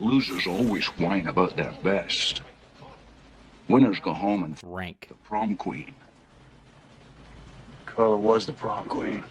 Losers always whine about their best. Winners go home and rank the prom queen. Carla was the prom queen.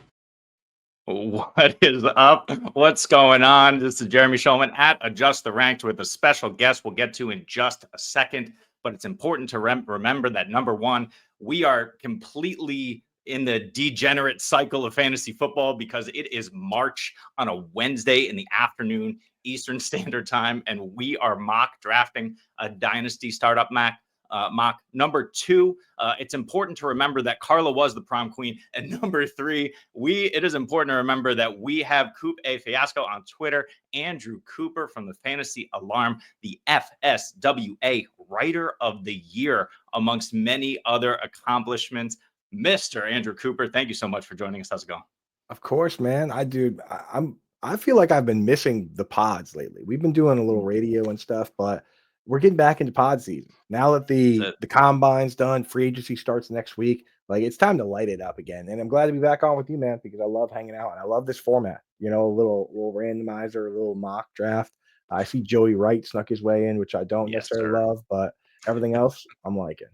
What is up? What's going on? This is Jeremy Shulman at Adjust the Ranks with a special guest we'll get to in just a second. But it's important to remember that, number one, we are completely in the degenerate cycle of fantasy football because it is March on a Wednesday in the afternoon, Eastern Standard Time, and we are mock drafting a Dynasty startup mock. Number two, it's important to remember that Carla was the prom queen. And number three, it is important to remember that we have Coop A Fiasco on Twitter, Andrew Cooper from the Fantasy Alarm, the FSWA Writer of the Year, amongst many other accomplishments. Mr. Andrew Cooper, thank you so much for joining us. How's it going? Of course, man. I feel like I've been missing the pods lately. We've been doing a little radio and stuff, but we're getting back into pod season. Now that the combine's done, free agency starts next week. Like, it's time to light it up again. And I'm glad to be back on with you, man, because I love hanging out and I love this format. You know, a little randomizer, a little mock draft. I see Joey Wright snuck his way in, which I don't necessarily love, but everything else I'm liking.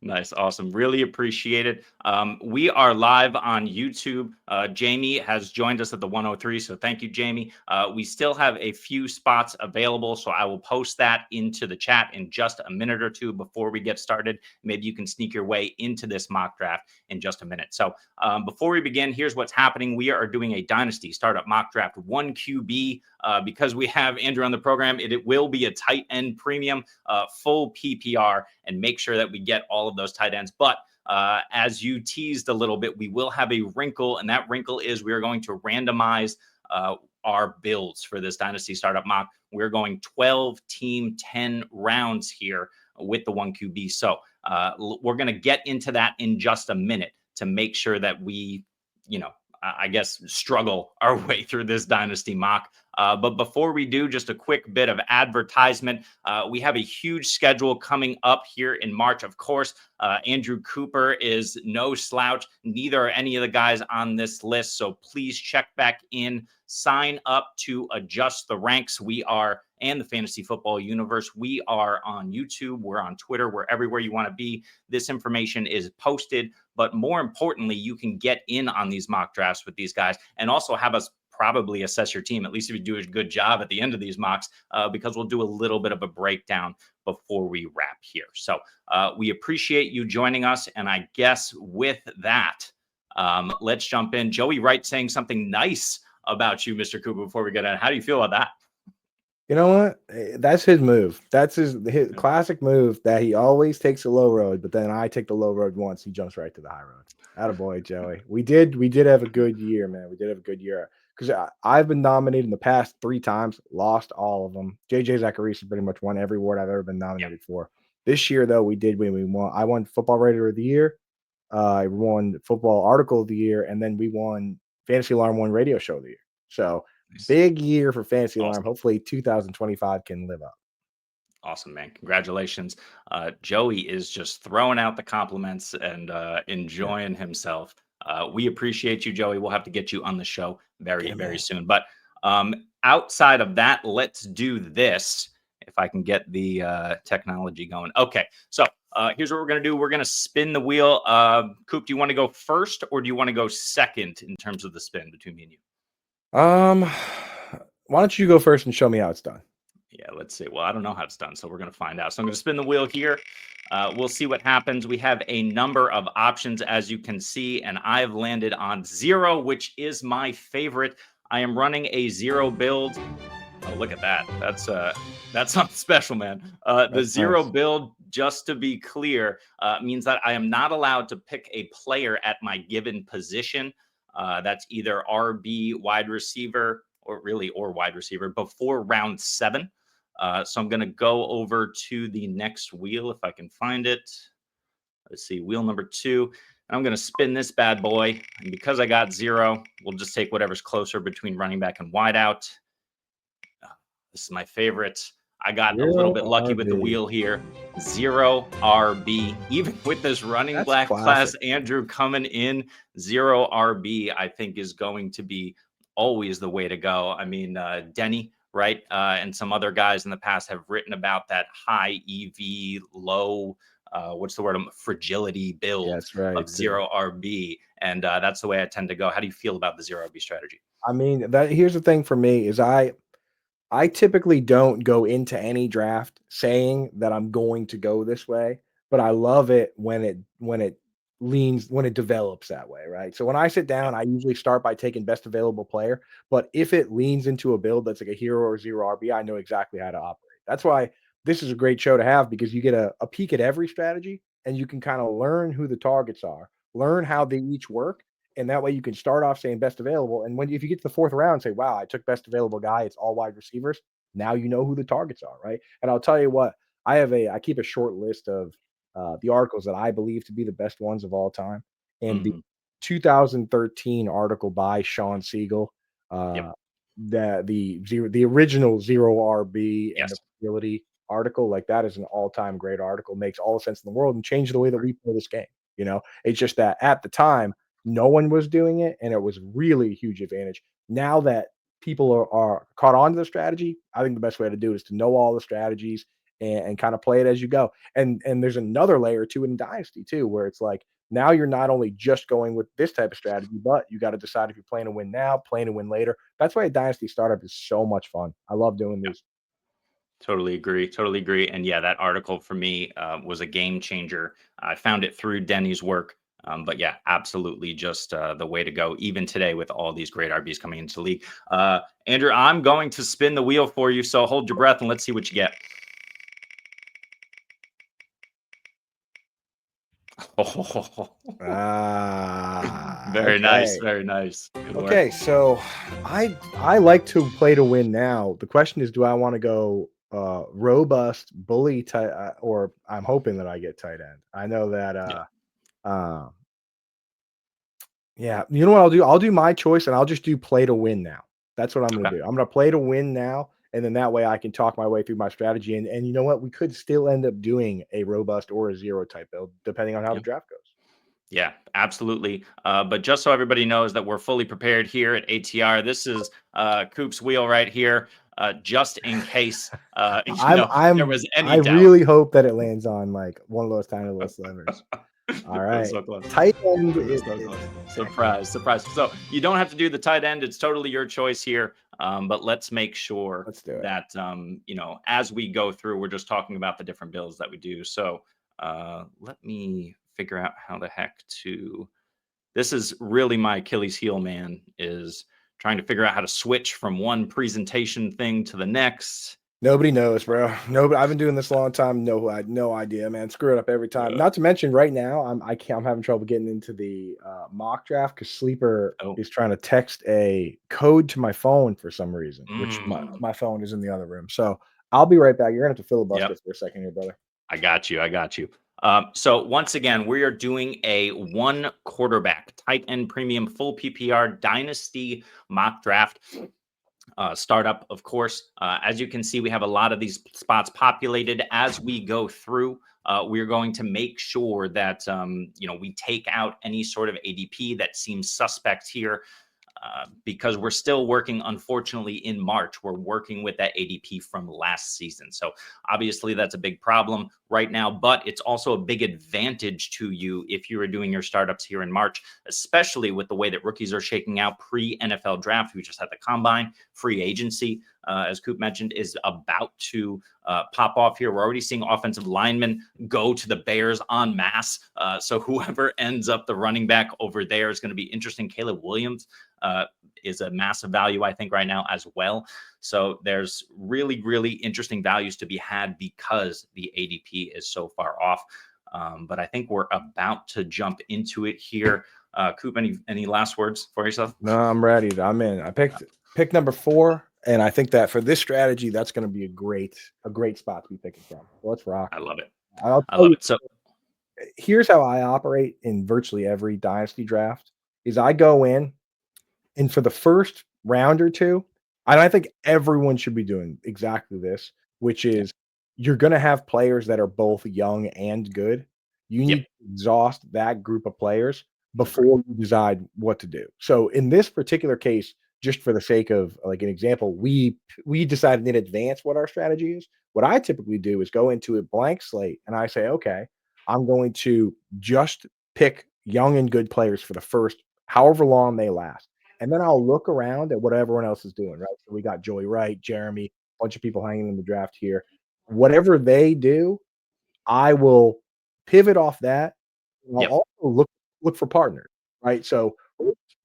Nice. Awesome. Really appreciate it. We are live on YouTube. Jamie has joined us at the 103. So thank you, Jamie. We still have a few spots available. So I will post that into the chat in just a minute or two before we get started. Maybe you can sneak your way into this mock draft in just a minute. So before we begin, here's what's happening. We are doing a Dynasty startup mock draft 1 QB. Because we have Andrew on the program, it will be a tight end premium, full PPR, and make sure that we get all of those tight ends. But as you teased a little bit, we will have a wrinkle, and that wrinkle is we are going to randomize our builds for this Dynasty startup mock. We're going 12 team, 10 rounds here with the 1 QB. So we're going to get into that in just a minute to make sure that we, I guess, struggle our way through this Dynasty mock. But before we do, just a quick bit of advertisement. We have a huge schedule coming up here in March. Of course, Andrew Cooper is no slouch. Neither are any of the guys on this list. So please check back in. Sign up to Adjust the Ranks. We are, and the Fantasy Football Universe. We are on YouTube. We're on Twitter. We're everywhere you want to be. This information is posted. But more importantly, you can get in on these mock drafts with these guys and also have us probably assess your team, at least if you do a good job at the end of these mocks, because we'll do a little bit of a breakdown before we wrap here. So we appreciate you joining us. And I guess with that, let's jump in. Joey Wright saying something nice about you, Mr. Cooper, before we get in. How do you feel about that? You know what? That's his move. That's his classic move that he always takes the low road, but then I take the low road once, he jumps right to the high road. Attaboy, Joey. We did have a good year, man. We did have a good year. Because I've been nominated in the past 3 times, lost all of them. JJ Zacharias has pretty much won every award I've ever been nominated for. This year, though, we did win. We won. I won Football Writer of the Year. I won Football Article of the Year, and then we won Fantasy Alarm 1 Radio Show of the Year. So big year for Fantasy Alarm. Hopefully 2025 can live up. Awesome, man. Congratulations. Joey is just throwing out the compliments and enjoying himself. We appreciate you, Joey. We'll have to get you on the show very soon. But outside of that, let's do this. If I can get the technology going. Okay, so here's what we're going to do. We're going to spin the wheel. Coop, do you want to go first or do you want to go second in terms of the spin between me and you? Why don't you go first and show me how it's done? Yeah, let's see. Well, I don't know how it's done, so we're going to find out. So I'm going to spin the wheel here. We'll see what happens. We have a number of options, as you can see, and I've landed on 0, which is my favorite. I am running a 0 build. Oh, look at that. That's something special, man. The 0 nice. build, just to be clear, means that I am not allowed to pick a player at my given position. That's either RB, wide receiver, or wide receiver before round 7. So I'm going to go over to the next wheel if I can find it. Let's see, wheel number 2. And I'm going to spin this bad boy. And because I got 0, we'll just take whatever's closer between running back and wide out. This is my favorite. I got a little bit lucky with the wheel here. 0 RB. Even with this running back class, Andrew coming in, 0 RB, I think is going to be always the way to go. I mean, Denny right? And some other guys in the past have written about that high EV, low, what's the word? Fragility build That's right. of zero RB. And that's the way I tend to go. How do you feel about the zero RB strategy? I mean, that here's the thing for me is I typically don't go into any draft saying that I'm going to go this way, but I love it when it develops that way, right? So when I sit Yep. down, I usually start by taking best available player, but if it leans into a build that's like a hero or zero RB, I know exactly how to operate. That's why this is a great show to have because you get a peek at every strategy and you can kind of learn who the targets are, learn how they each work, and that way you can start off saying best available. And if you get to the fourth round, say, wow, I took best available guy, it's all wide receivers. Now you know who the targets are, right? And I'll tell you what, I keep a short list of the articles that I believe to be the best ones of all time. And the Mhm. 2013 article by Sean Siegel, Yep. uh, the original zero RB and the Yes. facility article, like that is an all-time great article, makes all the sense in the world and changed the way that we play this game. It's just that at the time no one was doing it, and it was really a huge advantage. Now that people are caught on to the strategy, I think the best way to do it is to know all the strategies and kind of play it as you go. And there's another layer to it in Dynasty too, where it's like now you're not only just going with this type of strategy, but you got to decide if you're playing to win now, playing to win later. That's why a Dynasty startup is so much fun. I love doing these. Totally agree. Totally agree. And yeah, that article for me was a game changer. I found it through Denny's work. But yeah, absolutely just the way to go, even today with all these great RBs coming into the league. Andrew, I'm going to spin the wheel for you. So hold your breath and let's see what you get. Very nice. Okay. Very nice. Good work. Okay, so I like to play to win now. The question is, do I want to go robust bully tight, or I'm hoping that I get tight end. I know that Yeah. uh yeah, you know what I'll do? I'll do my choice and I'll just do play to win now. That's what I'm gonna Okay. do. I'm gonna play to win now, and then that way I can talk my way through my strategy. And you know what? We could still end up doing a robust or a zero type build, depending on how the Yeah. draft goes. Yeah, absolutely. But just so everybody knows that we're fully prepared here at ATR, this is Coop's wheel right here, just in case I'm there I'm was any I doubt. really hope that it lands on like one of those tiny little slivers. All That was right. so close. Tight end That was is so close. Surprise, surprise. So you don't have to do the tight end. It's totally your choice here. But let's make sure let's do it. that as we go through, we're just talking about the different builds that we do. So let me figure out how the heck to. This is really my Achilles heel, man, is trying to figure out how to switch from one presentation thing to the next. Nobody knows, bro. Nobody. I've been doing this a long time. No, I had no idea, man. Screw it up every time. Uh, Not to mention, right now, I'm having trouble getting into the mock draft because Sleeper oh, is trying to text a code to my phone for some reason, which mm, my phone is in the other room. So I'll be right back. You're gonna have to yep. filibuster for a second here, brother. I got you. I got you. So once again, we are doing a one quarterback tight end premium full PPR dynasty mock draft. Startup, of course. As you can see, we have a lot of these spots populated. As we go through, we're going to make sure that we take out any sort of ADP that seems suspect here. Because we're still working, unfortunately, in March. We're working with that ADP from last season. So obviously that's a big problem right now, but it's also a big advantage to you if you are doing your startups here in March, especially with the way that rookies are shaking out pre-NFL draft. We just had the combine, free agency, as Coop mentioned, is about to pop off here. We're already seeing offensive linemen go to the Bears en masse. So whoever ends up the running back over there is going to be interesting. Caleb Williams is a massive value, I think, right now as well. So there's really, really interesting values to be had because the ADP is so far off. But I think we're about to jump into it here. Coop, any last words for yourself? No, I'm ready. I'm in. I pick number 4, and I think that for this strategy, that's going to be a great spot to be picking from. Let's rock. I love it. I'll I tell love you, it. So here's how I operate in virtually every dynasty draft: is I go in, and for the first round or two, and I think everyone should be doing exactly this, which yeah, is you're going to have players that are both young and good. You yep, need to exhaust that group of players agree. before you decide what to do. So in this particular case, just for the sake of like an example, we decided in advance what our strategy is. What I typically do is go into a blank slate and I say, okay, I'm going to just pick young and good players for the first however long they last. And then I'll look around at what everyone else is doing, right? So we got Joey Wright, Jeremy, a bunch of people hanging in the draft here. Whatever they do, I will pivot off that. And I'll Yep. also look for partners, right? So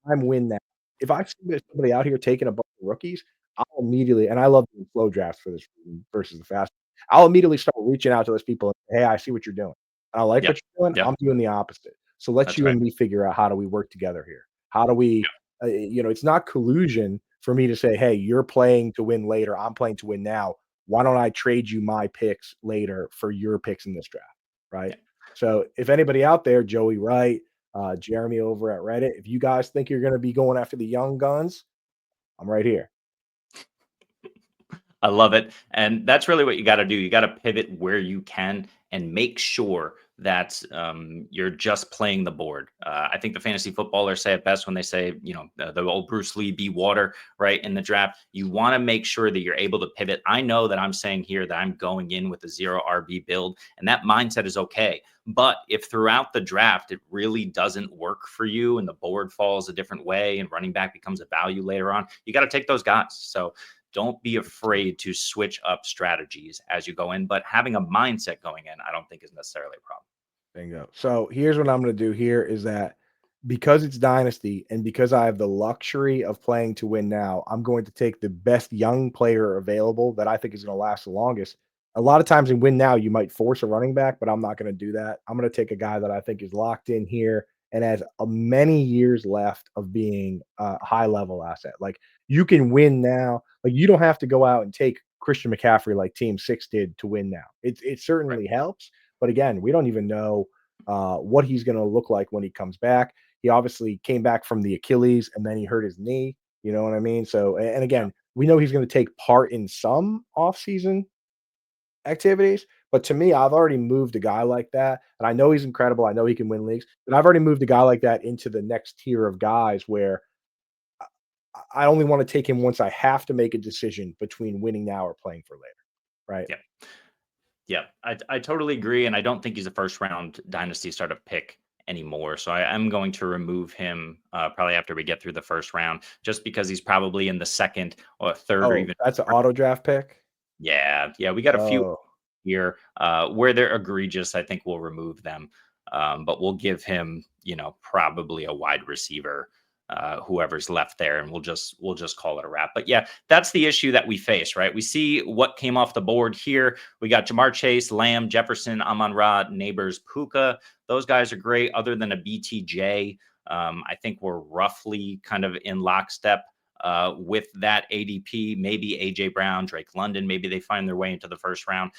I'm win now. If I see there's somebody out here taking a bunch of rookies, I'll immediately, and I love doing slow drafts for this reason versus the fast. I'll immediately start reaching out to those people and, "Hey, I see what you're doing. I like Yep. what you're doing. Yep. I'm doing the opposite. So let's That's you right. and me figure out how do we work together here? How do we, it's not collusion for me to say, hey, you're playing to win later. I'm playing to win now. Why don't I trade you my picks later for your picks in this draft? Right. Yeah. So if anybody out there, Joey Wright, Jeremy over at Reddit, if you guys think you're going to be going after the young guns, I'm right here. I love it. And that's really what you got to do. You got to pivot where you can and make sure that you're just playing the board. I think the fantasy footballers say it best when they say, the old Bruce Lee be water, right? In the draft, you want to make sure that you're able to pivot. I know that I'm saying here that I'm going in with a 0 RB build, and that mindset is okay. But if throughout the draft it really doesn't work for you and the board falls a different way and running back becomes a value later on, you got to take those guys. So don't be afraid to switch up strategies as you go in, but having a mindset going in, I don't think is necessarily a problem. Bingo. So here's what I'm going to do here is that because it's Dynasty and because I have the luxury of playing to win now, I'm going to take the best young player available that I think is going to last the longest. A lot of times in win now, you might force a running back, but I'm not going to do that. I'm going to take a guy that I think is locked in here and has many years left of being a high level asset. Like you can win now. Like you don't have to go out and take Christian McCaffrey like Team Six did to win now. It Right. certainly helps, but again, we don't even know what he's going to look like when he comes back. He obviously came back from the Achilles and then he hurt his knee. You know what I mean? So, and Yeah. again, we know he's going to take part in some offseason activities. But to me, I've already moved a guy like that. And I know he's incredible. I know he can win leagues, but I've already moved a guy like that into the next tier of guys where I only want to take him once I have to make a decision between winning now or playing for later. Right. Yeah. Yeah. I totally agree. And I don't think he's a first round dynasty startup pick anymore. So I am going to remove him probably after we get through the first round, just because he's probably in the second or third or Oh, even that's an auto draft pick. yeah. Yeah. We got a few Oh, here where they're egregious. I think we'll remove them. But we'll give him, probably a wide receiver, whoever's left there, and we'll just call it a wrap. But yeah, that's the issue that we face, right? We see what came off the board here. We got Jamar Chase, Lamb, Jefferson, Amon-Ra, Neighbors, Puka. Those guys are great. Other than a BTJ, I think we're roughly kind of in lockstep with that ADP. Maybe AJ Brown, Drake London, maybe they find their way into the first round.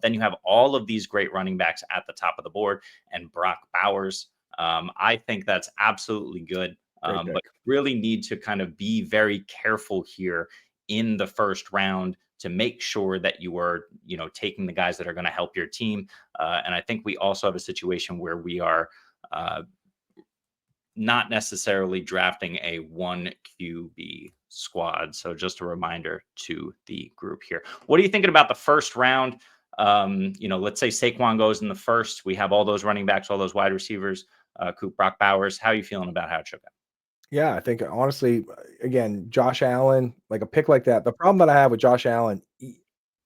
Then you have all of these great running backs at the top of the board, and Brock Bowers. I think that's absolutely good. great pick. But really need to kind of be very careful here in the first round to make sure that you are, taking the guys that are going to help your team. And I think we also have a situation where we are not necessarily drafting a one QB squad. So just a reminder to the group here. What are you thinking about the first round? Let's say Saquon goes in the first. We have all those running backs, all those wide receivers, Coop, Brock Bowers. How are you feeling about how it shook out? Yeah, I think honestly, again, Josh Allen, like a pick like that. The problem that I have with Josh Allen,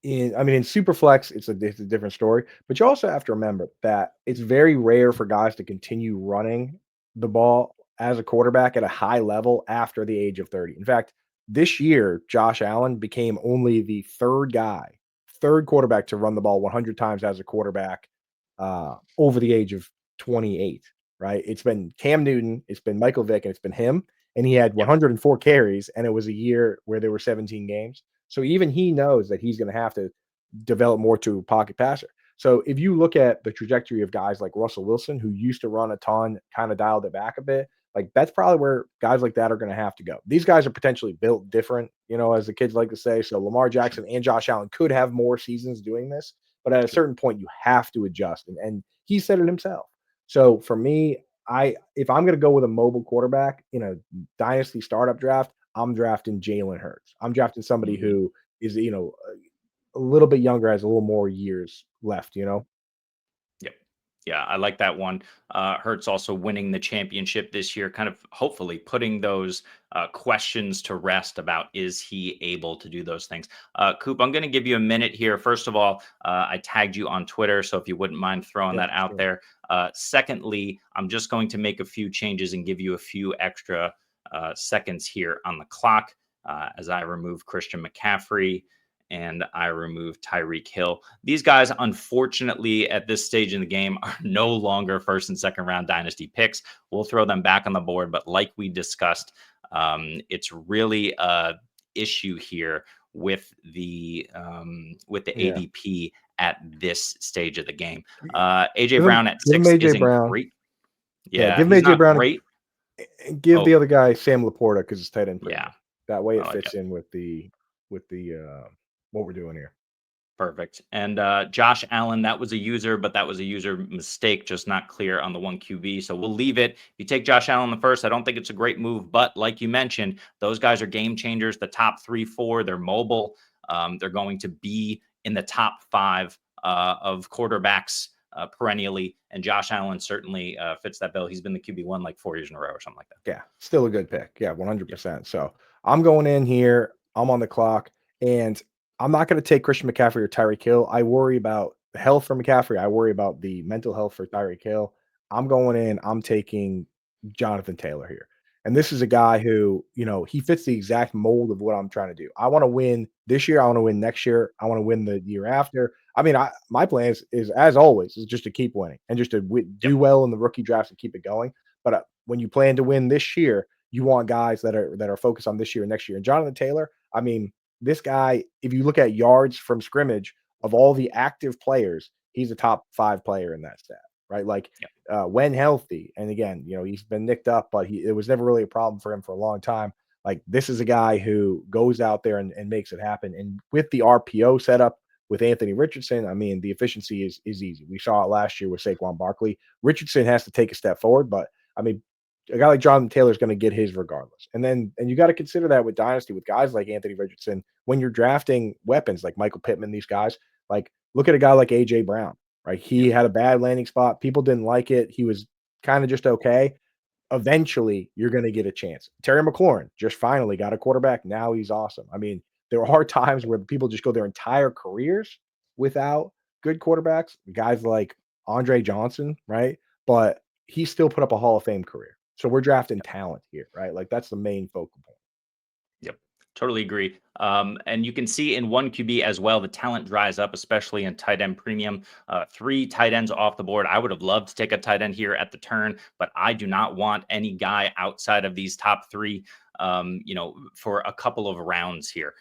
in Superflex, it's a different story. But you also have to remember that it's very rare for guys to continue running the ball as a quarterback at a high level after the age of 30. In fact, this year, Josh Allen became only the third quarterback to run the ball 100 times as a quarterback over the age of 28. Right? It's been Cam Newton, it's been Michael Vick, and it's been him. And he had Yep. 104 carries, and it was a year where there were 17 games. So even he knows that he's going to have to develop more to a pocket passer. So if you look at the trajectory of guys like Russell Wilson, who used to run a ton, kind of dialed it back a bit, like that's probably where guys like that are going to have to go. These guys are potentially built different, as the kids like to say. So Lamar Jackson and Josh Allen could have more seasons doing this, but at a certain point, you have to adjust. And he said it himself. So for me, if I'm going to go with a mobile quarterback in a dynasty startup draft, I'm drafting Jalen Hurts. I'm drafting somebody Mhm. who is, a little bit younger, has a little more years left, Yep. Yeah, I like that one. Hurts also winning the championship this year, kind of hopefully putting those questions to rest about is he able to do those things. Coop, I'm going to give you a minute here. First of all, I tagged you on Twitter, so if you wouldn't mind throwing Yeah, that out sure. there. Secondly, I'm just going to make a few changes and give you a few extra seconds here on the clock as I remove Christian McCaffrey and I remove Tyreek Hill. These guys, unfortunately, at this stage in the game, are no longer first and second round dynasty picks. We'll throw them back on the board, but like we discussed, it's really a issue here with the Yeah. ADP at this stage of the game. AJ Give him Brown at give him 6 AJ isn't Brown. great. Yeah, Yeah, give him he's AJ not Brown great. and give the Oh, other guy Sam Laporta because it's tight end yeah, premium. That way I it like fits it. in with the what we're doing here. Perfect. And Josh Allen, that was a user, but that was a user mistake, just not clear on the one QB. So we'll leave it. If you take Josh Allen the first, I don't think it's a great move. But like you mentioned, those guys are game changers. The top 3, 4, they're mobile. They're going to be in the top 5 of quarterbacks perennially. And Josh Allen certainly fits that bill. He's been the QB1 like 4 years in a row or something like that. Yeah, still a good pick. Yeah, Yep. 100%. So I'm going in here. I'm on the clock, and I'm not going to take Christian McCaffrey or Tyreek Hill. I worry about the health for McCaffrey. I worry about the mental health for Tyreek Hill. I'm going in. I'm taking Jonathan Taylor here. And this is a guy who, he fits the exact mold of what I'm trying to do. I want to win this year. I want to win next year. I want to win the year after. I mean, my plan is as always, is just to keep winning and just to Yep. do well in the rookie drafts and keep it going. But when you plan to win this year, you want guys that are focused on this year and next year. And Jonathan Taylor, I mean, this guy, if you look at yards from scrimmage of all the active players, he's a top 5 player in that stat, right? Like Yep. when healthy, and again, he's been nicked up, but it was never really a problem for him for a long time. Like this is a guy who goes out there and makes it happen. And with the RPO setup with Anthony Richardson, I mean, the efficiency is easy. We saw it last year with Saquon Barkley. Richardson has to take a step forward, but I mean, a guy like Jonathan Taylor is going to get his regardless. And you got to consider that with Dynasty, with guys like Anthony Richardson, when you're drafting weapons like Michael Pittman, these guys, like look at a guy like AJ Brown, right? He Yep. had a bad landing spot. People didn't like it. He was kind of just okay. Eventually, you're going to get a chance. Terry McLaurin just finally got a quarterback. Now he's awesome. I mean, there are times where people just go their entire careers without good quarterbacks. Guys like Andre Johnson, right? But he still put up a Hall of Fame career. So we're drafting talent here, right? Like that's the main focal point. Yep. Totally agree. And you can see in one QB as well, the talent dries up, especially in tight end premium. 3 tight ends off the board. I would have loved to take a tight end here at the turn, but I do not want any guy outside of these top 3, for a couple of rounds here.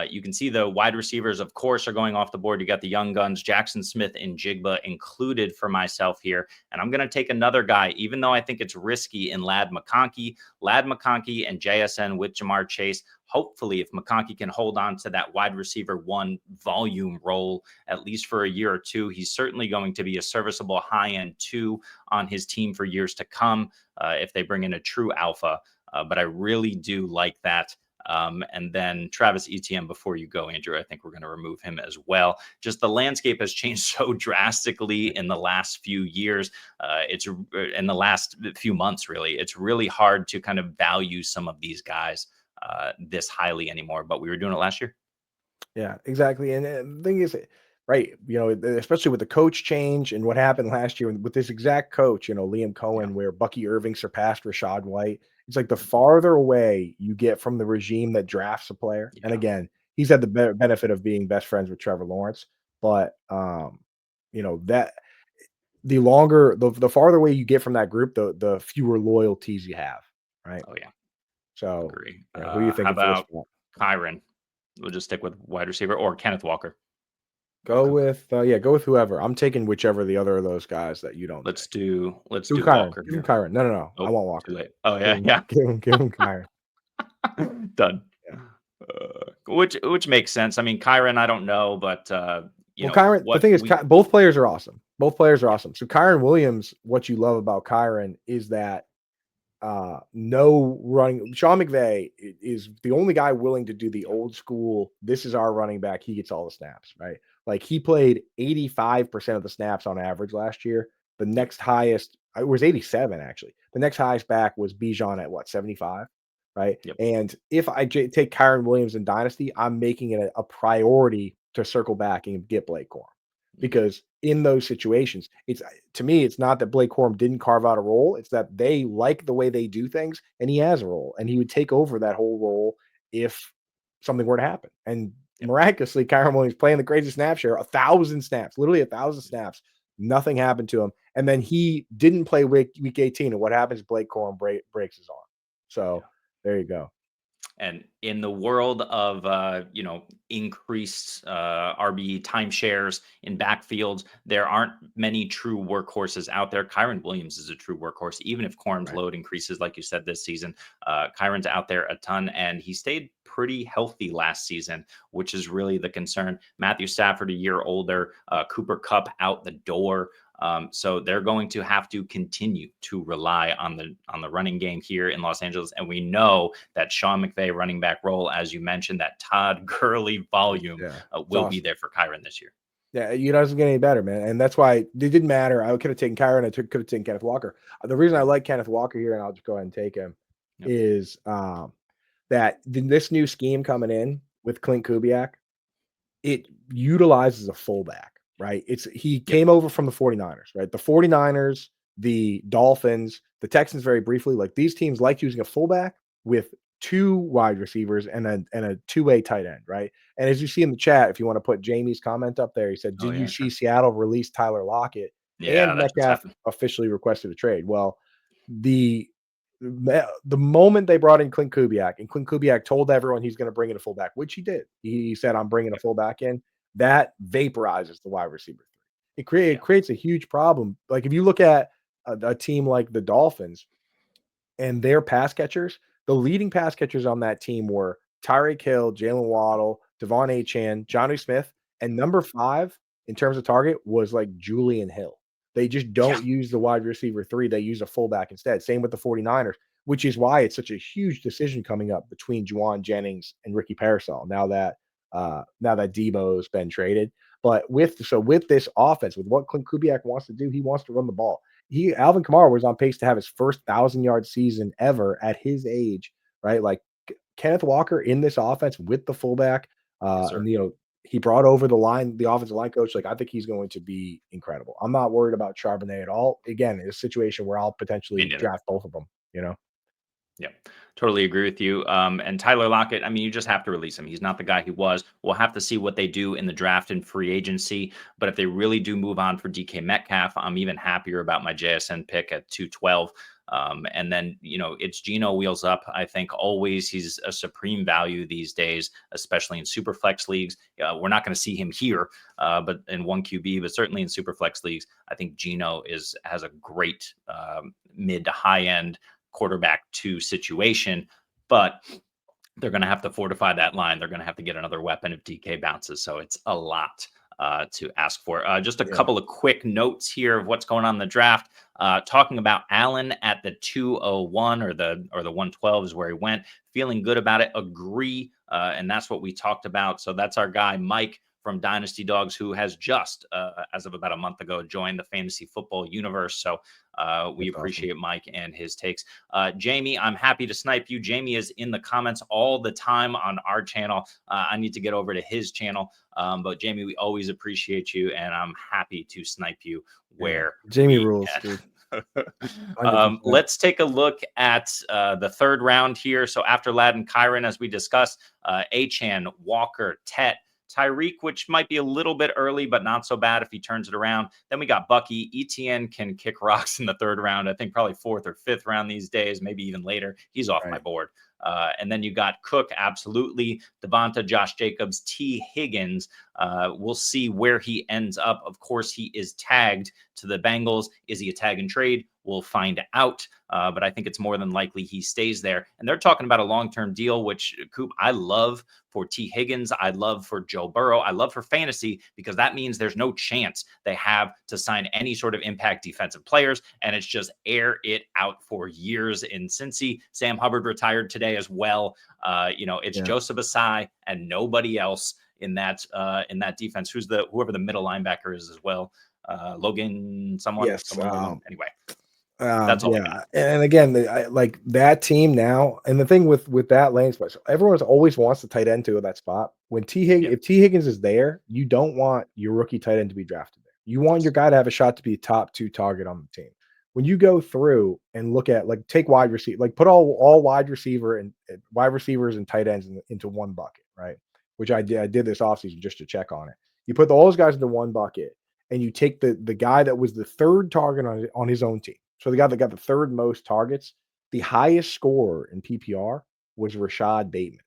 You can see the wide receivers, of course, are going off the board. You got the young guns, Jackson Smith and Jigba included for myself here. And I'm going to take another guy, even though I think it's risky, in Lad McConkey and JSN with Jamar Chase. Hopefully, if McConkey can hold on to that wide receiver 1 volume role, at least for a year or 2, he's certainly going to be a serviceable high-end 2 on his team for years to come if they bring in a true alpha. But I really do like that. And then Travis Etienne, before you go, Andrew, I think we're going to remove him as well. Just the landscape has changed so drastically in the last few years. It's in the last few months, really. It's really hard to kind of value some of these guys this highly anymore, but we were doing it last year. Yeah, exactly. And the thing is, right, especially with the coach change and what happened last year with this exact coach, Liam Yeah. Cohen, where Bucky Irving surpassed Rashad White. It's like the farther away you get from the regime that drafts a player. And Yeah. again, he's had the benefit of being best friends with Trevor Lawrence, but that the farther away you get from that group, the fewer loyalties you have, right? Oh, yeah. So, Agree. who are you How thinking for this about one? Kyron? We'll just stick with wide receiver or Kenneth Walker. Go with go with whoever. I'm taking whichever the other of those guys that you don't Let's take. do Do Walker Kyron. Give him here. Kyron. No, no, no. I Oh, want too Walker. late. Oh, yeah, yeah. Give him Kyron. Done. Yeah. Which makes sense. I mean, Kyron, I don't know, but Well, Kyron, the what thing is, we both players are awesome. Both players are yeah, awesome. So Kyron Williams, what you love about Kyron is that no running. Sean McVay is the only guy willing to do the old school. This is our running back. He gets all the snaps, right? Like he played 85% of the snaps on average last year. The next highest, it was 87 actually. The next highest back was Bijan at what, 75, right? Yep. And if I take Kyron Williams in Dynasty, I'm making it a priority to circle back and get Blake Corum. Because in those situations, it's to me, it's not that Blake Corum didn't carve out a role. It's that they like the way they do things, and he has a role, and he would take over that whole role if something were to happen. And miraculously, Kyron Williams playing the crazy snap share, 1,000 snaps, literally 1,000 snaps. Nothing happened to him, and then he didn't play week 18. And what happens? Blake Corum breaks his arm. So there you go. And in the world of increased RB timeshares in backfields, there aren't many true workhorses out there. Kyron Williams is a true workhorse, even if Corum's load increases, like you said this season. Kyron's out there a ton, and he stayed pretty healthy last season, which is really the concern. Matthew Stafford a year older, Cooper Kupp out the door. So they're going to have to continue to rely on the running game here in Los Angeles. And we know that Sean McVay running back role, as you mentioned, that Todd Gurley volume will be there for Kyron this year. Yeah, it doesn't get any better, man. And that's why it didn't matter. I could have taken Kyron. I could have taken Kenneth Walker. The reason I like Kenneth Walker here, and I'll just go ahead and take him, is that this new scheme coming in with Clint Kubiak, it utilizes a fullback. Right. He came over from the 49ers, right? The 49ers, the Dolphins, the Texans, very briefly, like these teams like using a fullback with 2 wide receivers and a two-way tight end, right? And as you see in the chat, if you want to put Jamie's comment up there, he said, did you see Seattle release Tyler Lockett? Yeah, and Metcalf officially requested a trade. Well, the moment they brought in Clint Kubiak, and Clint Kubiak told everyone he's going to bring in a fullback, which he did. He said, I'm bringing a fullback in. That vaporizes the wide receiver 3. It creates a huge problem. Like if you look at a team like the Dolphins and their pass catchers, the leading pass catchers on that team were Tyreek Hill, Jalen Waddle, Devon Achane, Jonnu Smith, and number 5 in terms of target was like Julian Hill. They just don't use the wide receiver 3. They use a fullback instead. Same with the 49ers, which is why it's such a huge decision coming up between Juwan Jennings and Ricky Parasol now that Debo's been traded. But with this offense, with what Clint Kubiak wants to do, he wants to run the ball. Alvin Kamara was on pace to have his first 1,000-yard season ever at his age, right? Like Kenneth Walker in this offense with the fullback, and he brought over the offensive line coach. Like I think he's going to be incredible. I'm not worried about Charbonnet at all. Again, it's a situation where I'll potentially draft both of them. Yeah, totally agree with you. And Tyler Lockett, I mean, you just have to release him. He's not the guy he was. We'll have to see what they do in the draft and free agency. But if they really do move on for DK Metcalf, I'm even happier about my JSN pick at 212. And then, it's Geno wheels up. I think always he's a supreme value these days, especially in super flex leagues. We're not going to see him here, but in 1QB, but certainly in super flex leagues, I think Geno has a great mid to high end quarterback 2 situation, but they're going to have to fortify that line. They're going to have to get another weapon if DK bounces. So it's a lot to ask for. Just a couple of quick notes here of what's going on in the draft. Talking about Allen at the 201 or the 112 is where he went. Feeling good about it. Agree. And that's what we talked about. So that's our guy, Mike from Dynasty Dogs, who has just, as of about a month ago, joined the fantasy football universe. So we appreciate Mike and his takes. Jamie, I'm happy to snipe you. Jamie is in the comments all the time on our channel. I need to get over to his channel. But Jamie, we always appreciate you, and I'm happy to snipe you where Jamie rules, dude. Let's take a look at the 3rd round here. So after Ladd and Kyron, as we discussed, Achane, Walker, Tet, Tyreek, which might be a little bit early, but not so bad if he turns it around. Then we got Bucky. ETN can kick rocks in the 3rd round. I think probably 4th or 5th round these days, maybe even later. He's off my board. And then you got Cook, absolutely. Devonta, Josh Jacobs, T. Higgins. We'll see where he ends up. Of course, he is tagged to the Bengals. Is he a tag and trade? We'll find out. But I think it's more than likely he stays there. And they're talking about a long-term deal, which, Coop, I love for T. Higgins. I love for Joe Burrow. I love for fantasy, because that means there's no chance they have to sign any sort of impact defensive players. And it's just air it out for years in Cincy. Sam Hubbard retired today as well. It's Joseph Asai and nobody else in that defense. Whoever the middle linebacker is as well. Logan, someone. Anyway. That's all I got. And again, like that team now, and the thing with that lane spot, so everyone always wants the tight end to that spot. When if T. Higgins is there, you don't want your rookie tight end to be drafted there. You want your guy to have a shot to be a top 2 target on the team. When you go through and look at, like, take wide receiver, like put all wide receivers and tight ends into one bucket, right? Which I did this offseason just to check on it. You put all those guys into one bucket, and you take the guy that was the third target on his own team. So the guy that got the third most targets, the highest scorer in PPR was Rashad Bateman.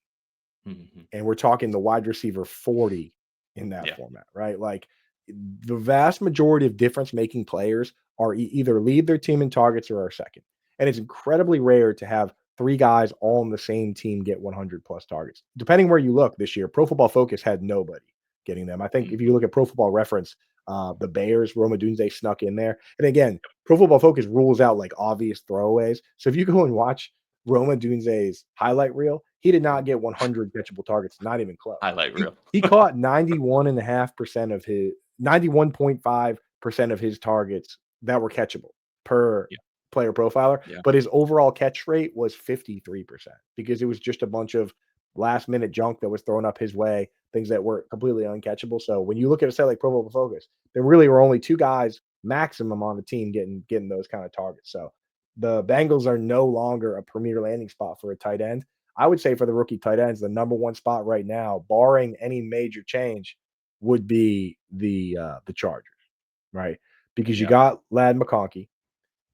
Mm-hmm. And we're talking the wide receiver 40 in that format, right? Like, the vast majority of difference-making players are either lead their team in targets or are second. And it's incredibly rare to have 3 guys all on the same team get 100-plus targets. Depending where you look this year, Pro Football Focus had nobody getting them. I think if you look at Pro Football Reference, the Bears, Rome Odunze snuck in there. And again, Pro Football Focus rules out like obvious throwaways. So if you go and watch Rome Odunze's highlight reel, he did not get 100 catchable targets, not even close. Highlight reel. He caught 91.5% of his targets that were catchable per player profiler. Yeah. But his overall catch rate was 53% because it was just a bunch of last minute junk that was thrown up his way, things that were completely uncatchable. So when you look at a site like Pro Football Focus, there really were only 2 guys maximum on the team getting those kind of targets. So the Bengals are no longer a premier landing spot for a tight end. I would say for the rookie tight ends, the number 1 spot right now, barring any major change, would be the Chargers, right? Because you got Ladd McConkey,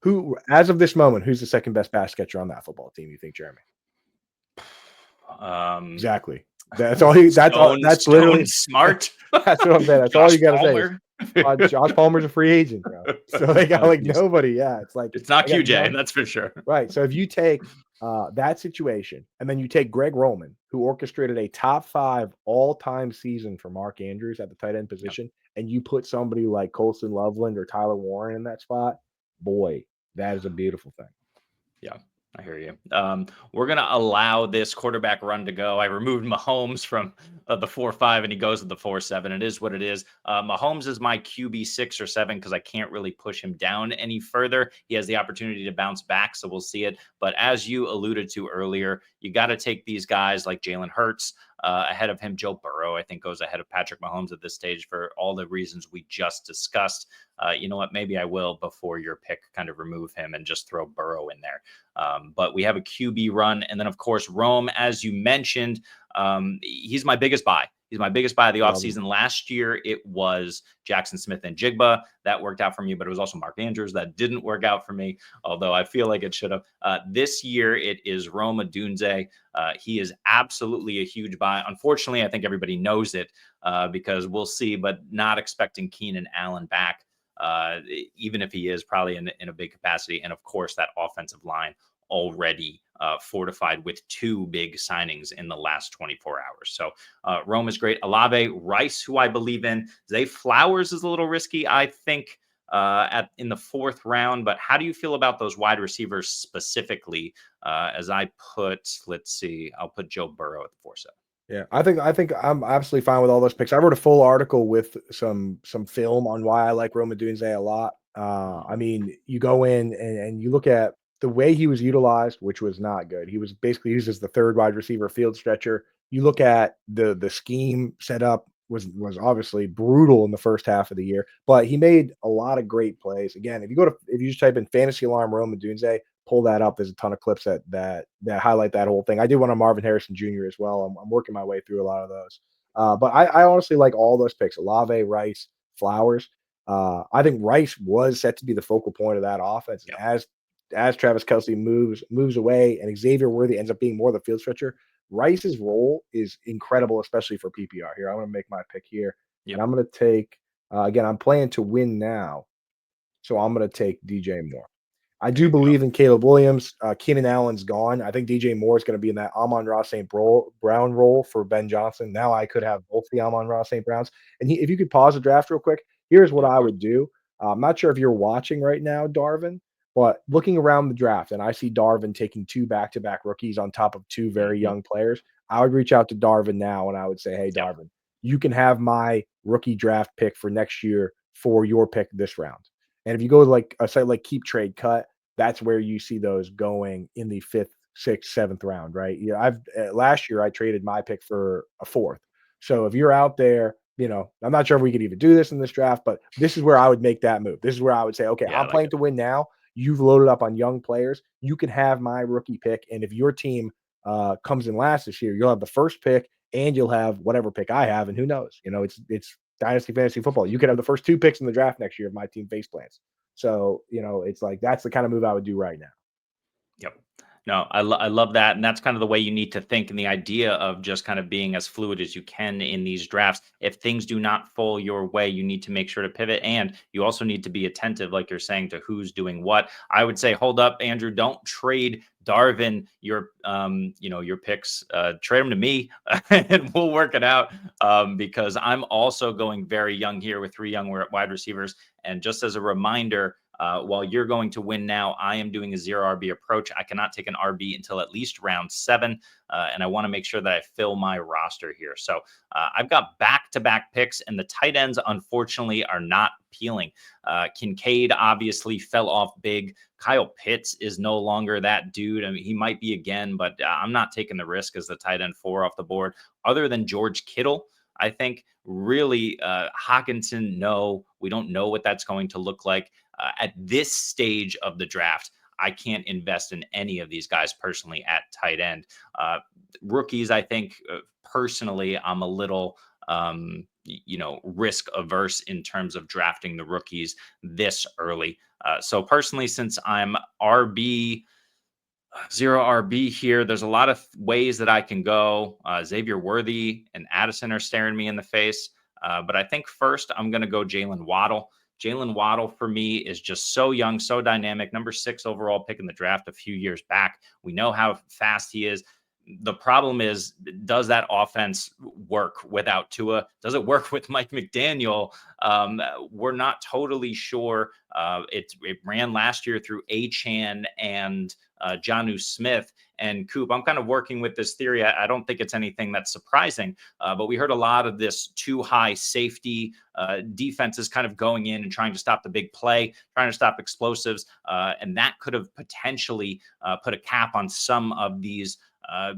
who, as of this moment, who's the second best pass catcher on that football team, you think, Jeremy? Exactly. That's all. That's literally smart. That's what I'm saying. That's all you got to say. Josh Palmer's a free agent, bro. So they got like nobody. Yeah, it's like it's not QJ. That's for sure. Right. So if you take that situation, and then you take Greg Roman, who orchestrated a top 5 all-time season for Mark Andrews at the tight end position, and you put somebody like Colston Loveland or Tyler Warren in that spot, boy, that is a beautiful thing. Yeah. I hear you. We're going to allow this quarterback run to go. I removed Mahomes from the 4-5 and he goes to the 4-7. It is what it is. Mahomes is my QB 6 or 7 because I can't really push him down any further. He has the opportunity to bounce back, so we'll see it. But as you alluded to earlier, you got to take these guys like Jalen Hurts ahead of him. Joe Burrow, I think, goes ahead of Patrick Mahomes at this stage for all the reasons we just discussed. You know what? Maybe I will, before your pick, kind of remove him and just throw Burrow in there. But we have a QB run. And then, of course, Rome, as you mentioned, he's my biggest buy. He's my biggest buy of the offseason. Last year, it was Jackson Smith and Jigba. That worked out for me, but it was also Mark Andrews. That didn't work out for me, although I feel like it should have. This year, it is Rome Odunze. He is absolutely a huge buy. Unfortunately, I think everybody knows it because we'll see, but not expecting Keenan Allen back, even if he is probably in a big capacity. And, of course, that offensive line already fortified with 2 big signings in the last 24 hours. So Rome is great. Olave, Rice, who I believe in. Zay Flowers is a little risky, I think, in the 4th round. But how do you feel about those wide receivers specifically? As I put, let's see, I'll put Joe Burrow at the 4-7. Yeah, I think I'm absolutely fine with all those picks. I wrote a full article with some film on why I like Rome Odunze a lot. I mean, you go in and you look at the way he was utilized, which was not good. He was basically used as the 3rd wide receiver, field stretcher. You look at the scheme set up was obviously brutal in the first half of the year, but he made a lot of great plays. Again, if you just type in fantasy alarm Rome Odunze, pull that up. There's a ton of clips that highlight that whole thing. I did one on Marvin Harrison Jr. as well. I'm working my way through a lot of those. But I honestly like all those picks: Olave, Rice, Flowers. I think Rice was set to be the focal point of that offense. Yep. As Travis Kelce moves away and Xavier Worthy ends up being more the field stretcher, Rice's role is incredible, especially for PPR. Here, I'm going to make my pick here. Yep. And I'm going to take, again, I'm playing to win now, so I'm going to take DJ Moore. I There do you go. believe in Caleb Williams. Keenan Allen's gone. I think DJ Moore is going to be in that Amon-Ra St. Brown role for Ben Johnson. Now I could have both the Amon-Ra St. Browns. And if you could pause the draft real quick, here's what Yeah, of I course. would do. I'm not sure if you're watching right now, Darvin, but looking around the draft, and I see Darvin taking 2 back-to-back rookies on top of 2 very Mhm. young players, I would reach out to Darvin now and I would say, hey, Yep. Darvin, you can have my rookie draft pick for next year for your pick this round. And if you go to like a site like Keep Trade Cut, that's where you see those going in the 5th, 6th, 7th round, right? I've last year I traded my pick for a 4th. So if you're out there, I'm not sure if we could even do this in this draft, but this is where I would make that move. This is where I would say, okay, Yeah, I I'm like playing it. to win now. You've loaded up on young players. You can have my rookie pick, and if your team comes in last this year, you'll have the first pick, and you'll have whatever pick I have, and who knows? It's dynasty fantasy football. You could have the first 2 picks in the draft next year if my team face plants. So, it's like that's the kind of move I would do right now. Yep. No, I love that. And that's kind of the way you need to think. And the idea of just kind of being as fluid as you can in these drafts. If things do not fall your way, you need to make sure to pivot. And you also need to be attentive, like you're saying, to who's doing what. I would say, hold up, Andrew, don't trade Darvin your picks. Trade them to me and we'll work it out. Because I'm also going very young here with 3 young wide receivers. And just as a reminder, while you're going to win now, I am doing a 0 RB approach. I cannot take an RB until at least round 7, and I want to make sure that I fill my roster here. So I've got back-to-back picks, and the tight ends, unfortunately, are not appealing. Kincaid obviously fell off big. Kyle Pitts is no longer that dude. I mean, he might be again, but I'm not taking the risk as the tight end 4 off the board. Other than George Kittle, I think really Hawkinson, no, we don't know what that's going to look like. At this stage of the draft, I can't invest in any of these guys personally at tight end. Rookies, I think personally, I'm a little, risk averse in terms of drafting the rookies this early. So personally, since I'm RB, 0 RB here, there's a lot of ways that I can go. Xavier Worthy and Addison are staring me in the face. But I think first I'm going to go Jalen Waddle. Jalen Waddle for me is just so young, so dynamic. Number 6 overall pick in the draft a few years back. We know how fast he is. The problem is, does that offense work without Tua? Does it work with Mike McDaniel? We're not totally sure. It ran last year through Achane and Jonnu Smith. And Coop, I'm kind of working with this theory. I don't think it's anything that's surprising, but we heard a lot of this too high safety defenses kind of going in and trying to stop the big play, trying to stop explosives. And that could have potentially put a cap on some of these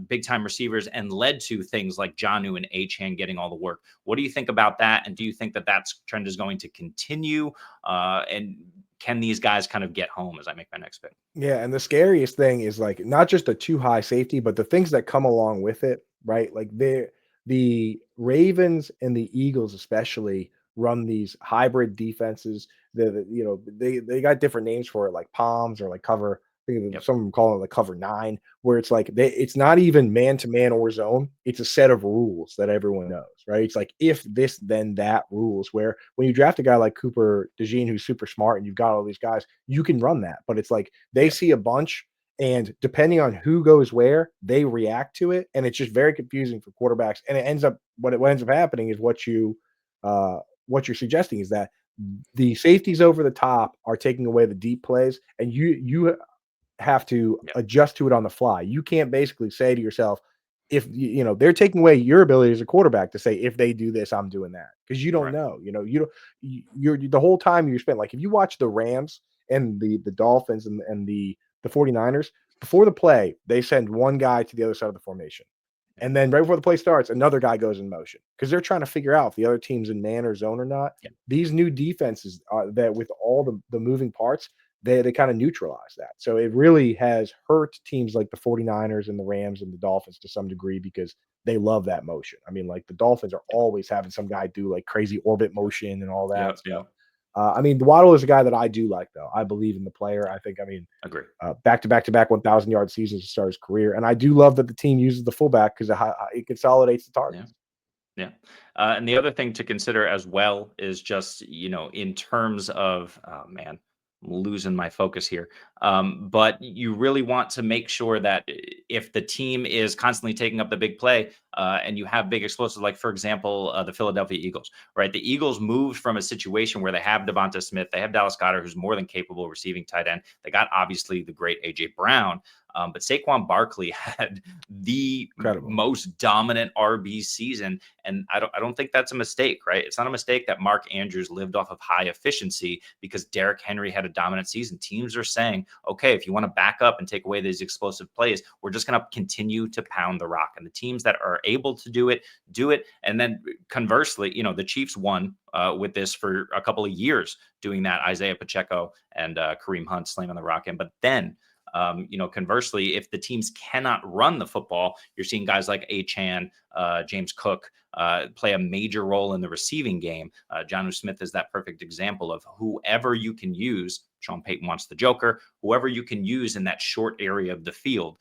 big time receivers and led to things like Jonnu and Achane getting all the work. What do you think about that? And do you think that trend is going to continue? And can these guys kind of get home as I make my next pick? Yeah, and the scariest thing is like not just a too high safety, but the things that come along with it, right? Like the Ravens and the Eagles especially run these hybrid defenses. They got different names for it, like palms or like cover. I think Yep. some of them call it like cover 9, where it's like it's not even man to man or zone. It's a set of rules that everyone knows, right? It's like if this, then that rules. Where when you draft a guy like Cooper DeJean, who's super smart, and you've got all these guys, you can run that. But it's like they Yep. see a bunch, and depending on who goes where, they react to it, and it's just very confusing for quarterbacks. And what ends up happening is what you're suggesting is that the safeties over the top are taking away the deep plays, and you have to Yep. adjust to it on the fly. You can't basically say to yourself, if they're taking away your ability as a quarterback to say, if they do this, I'm doing that, because you don't Right. know. You don't. You're the whole time you spent, like if you watch the Rams and the Dolphins and the 49ers before the play, they send one guy to the other side of the formation. Yep. And then right before the play starts, another guy goes in motion because they're trying to figure out if the other team's in man or zone or not. Yep. These new defenses that with all the moving parts, they kind of neutralize that. So it really has hurt teams like the 49ers and the Rams and the Dolphins to some degree because they love that motion. I mean, like the Dolphins are always having some guy do like crazy orbit motion and all that. Yep. So, Yep. I mean, Waddle is a guy that I do like, though. I believe in the player. I think, Agree. back-to-back 1,000-yard seasons to start his career. And I do love that the team uses the fullback because it consolidates the Yeah. targets. Yeah. And the other thing to consider as well is just, in terms of, oh man, losing my focus here. But you really want to make sure that if the team is constantly taking up the big play and you have big explosives, like for example, the Philadelphia Eagles, right? The Eagles moved from a situation where they have Devonta Smith, they have Dallas Goedert, who's more than capable of receiving tight end. They got obviously the great AJ Brown. But Saquon Barkley had the Incredible. most dominant RB season, and I don't think that's a mistake, right? It's not a mistake that Mark Andrews lived off of high efficiency because Derrick Henry had a dominant season. Teams are saying, okay, if you want to back up and take away these explosive plays, we're just going to continue to pound the rock. And the teams that are able to do it, do it. And then conversely, the Chiefs won with this for a couple of years doing that. Isaiah Pacheco and Kareem Hunt slamming the rock in. But then conversely, if the teams cannot run the football, you're seeing guys like Achane, James Cook play a major role in the receiving game. Jonnu Smith is that perfect example of whoever you can use. Sean Payton wants the Joker. Whoever you can use in that short area of the field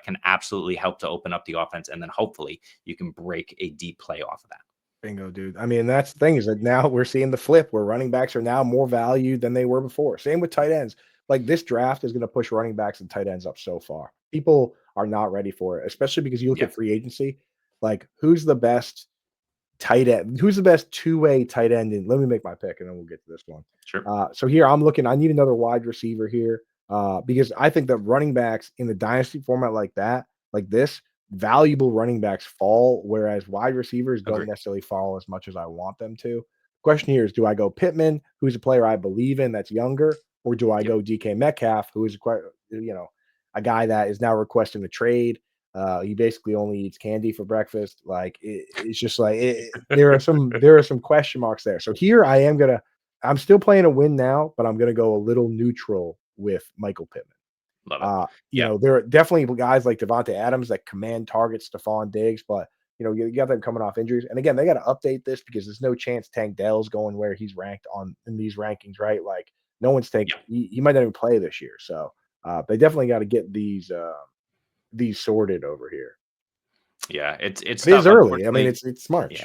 can absolutely help to open up the offense. And then hopefully you can break a deep play off of that. Bingo, dude. I mean, that's the thing is that now we're seeing the flip where running backs are now more valued than they were before. Same with tight ends. Like this draft is going to push running backs and tight ends up so far. People are not ready for it, especially because you look at free agency. Like, who's the best tight end? Who's the best two-way tight end? And let me make my pick, and then we'll get to this one. Sure. So here I'm looking. I need another wide receiver here because I think that running backs in the dynasty format like that, like this, valuable running backs fall, whereas wide receivers don't necessarily fall as much as I want them to. Question here is, do I go Pittman, who's a player I believe in that's younger, or do I go DK Metcalf, who is quite, a guy that is now requesting a trade? He basically only eats candy for breakfast. Like it's just like there are some question marks there. So here I'm still playing a win now, but I'm gonna go a little neutral with Michael Pittman. Love it. There are definitely guys like Devontae Adams that command targets, Stephon Diggs, but you got them coming off injuries. And again, they got to update this because there's no chance Tank Dell's going where he's ranked in these rankings, right? Like no one's taking. He might not even play this year, so they definitely got to get these sorted over here. Yeah, it is early. I mean, it's March.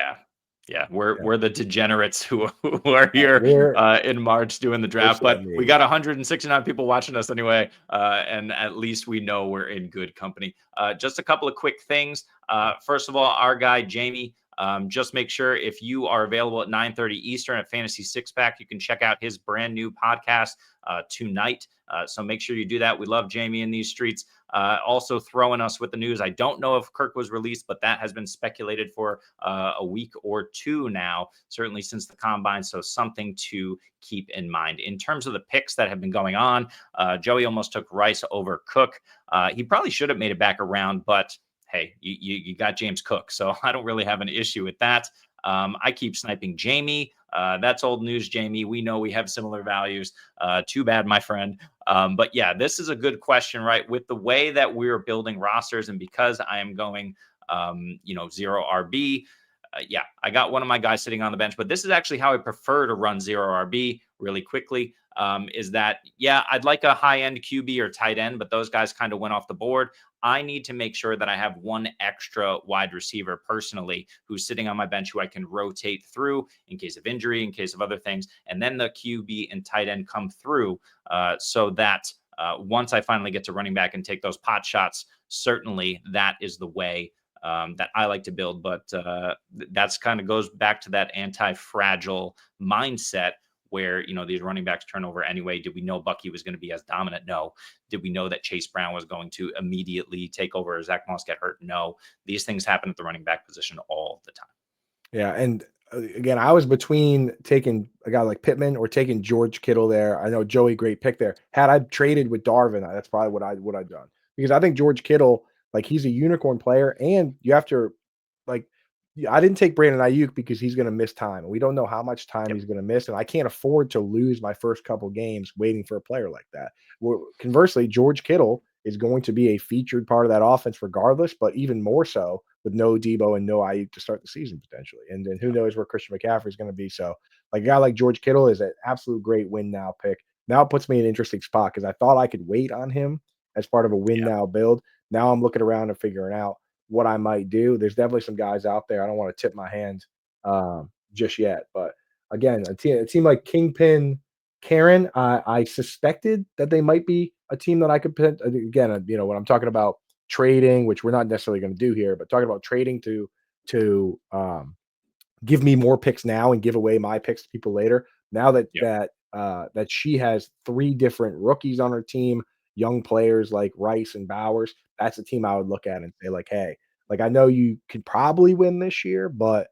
Yeah, we're the degenerates who are here in March doing the draft, but we got 169 people watching us anyway, and at least we know we're in good company. Just a couple of quick things. First of all, our guy Jamie, just make sure if you are available at 9:30 Eastern at Fantasy Six Pack, you can check out his brand new podcast tonight. So make sure you do that. We love Jamie in these streets. Also throwing us with the news. I don't know if Kirk was released, but that has been speculated for a week or two now, certainly since the combine. So something to keep in mind. In terms of the picks that have been going on, Joey almost took Rice over Cook. He probably should have made it back around, but hey, you got James Cook. So I don't really have an issue with that. I keep sniping Jamie. That's old news, Jamie. We know we have similar values. Too bad, my friend. But yeah, this is a good question, right? With the way that we're building rosters and because I am going, zero RB, I got one of my guys sitting on the bench, but this is actually how I prefer to run zero RB really quickly. Is that, I'd like a high end QB or tight end, but those guys kind of went off the board. I need to make sure that I have one extra wide receiver personally who's sitting on my bench who I can rotate through in case of injury, in case of other things. And then the QB and tight end come through so that once I finally get to running back and take those pot shots, certainly that is the way that I like to build. But that's kind of goes back to that anti-fragile mindset where, these running backs turn over anyway. Did we know Bucky was going to be as dominant? No. Did we know that Chase Brown was going to immediately take over as Zach Moss get hurt? No. These things happen at the running back position all the time. Yeah. And again, I was between taking a guy like Pittman or taking George Kittle there. I know Joey, great pick there. Had I traded with Darvin, that's probably what I'd done. Because I think George Kittle, like he's a unicorn player, and you have to I didn't take Brandon Ayuk because he's going to miss time. We don't know how much time he's going to miss, and I can't afford to lose my first couple games waiting for a player like that. Conversely, George Kittle is going to be a featured part of that offense regardless, but even more so with no Debo and no Ayuk to start the season potentially. And then who knows where Christian McCaffrey is going to be. So like a guy like George Kittle is an absolute great win now pick. Now it puts me in an interesting spot because I thought I could wait on him as part of a win now build. Now I'm looking around and figuring out what I might do. There's definitely some guys out there. I don't want to tip my hand just yet. But again, a team like Kingpin Karen, I suspected that they might be a team that I could put again, when I'm talking about trading, which we're not necessarily going to do here, but talking about trading to give me more picks now and give away my picks to people later. Now Yep. that she has 3 different rookies on her team, young players like Rice and Bowers, that's a team I would look at and say like, "Hey, like I know you can probably win this year, but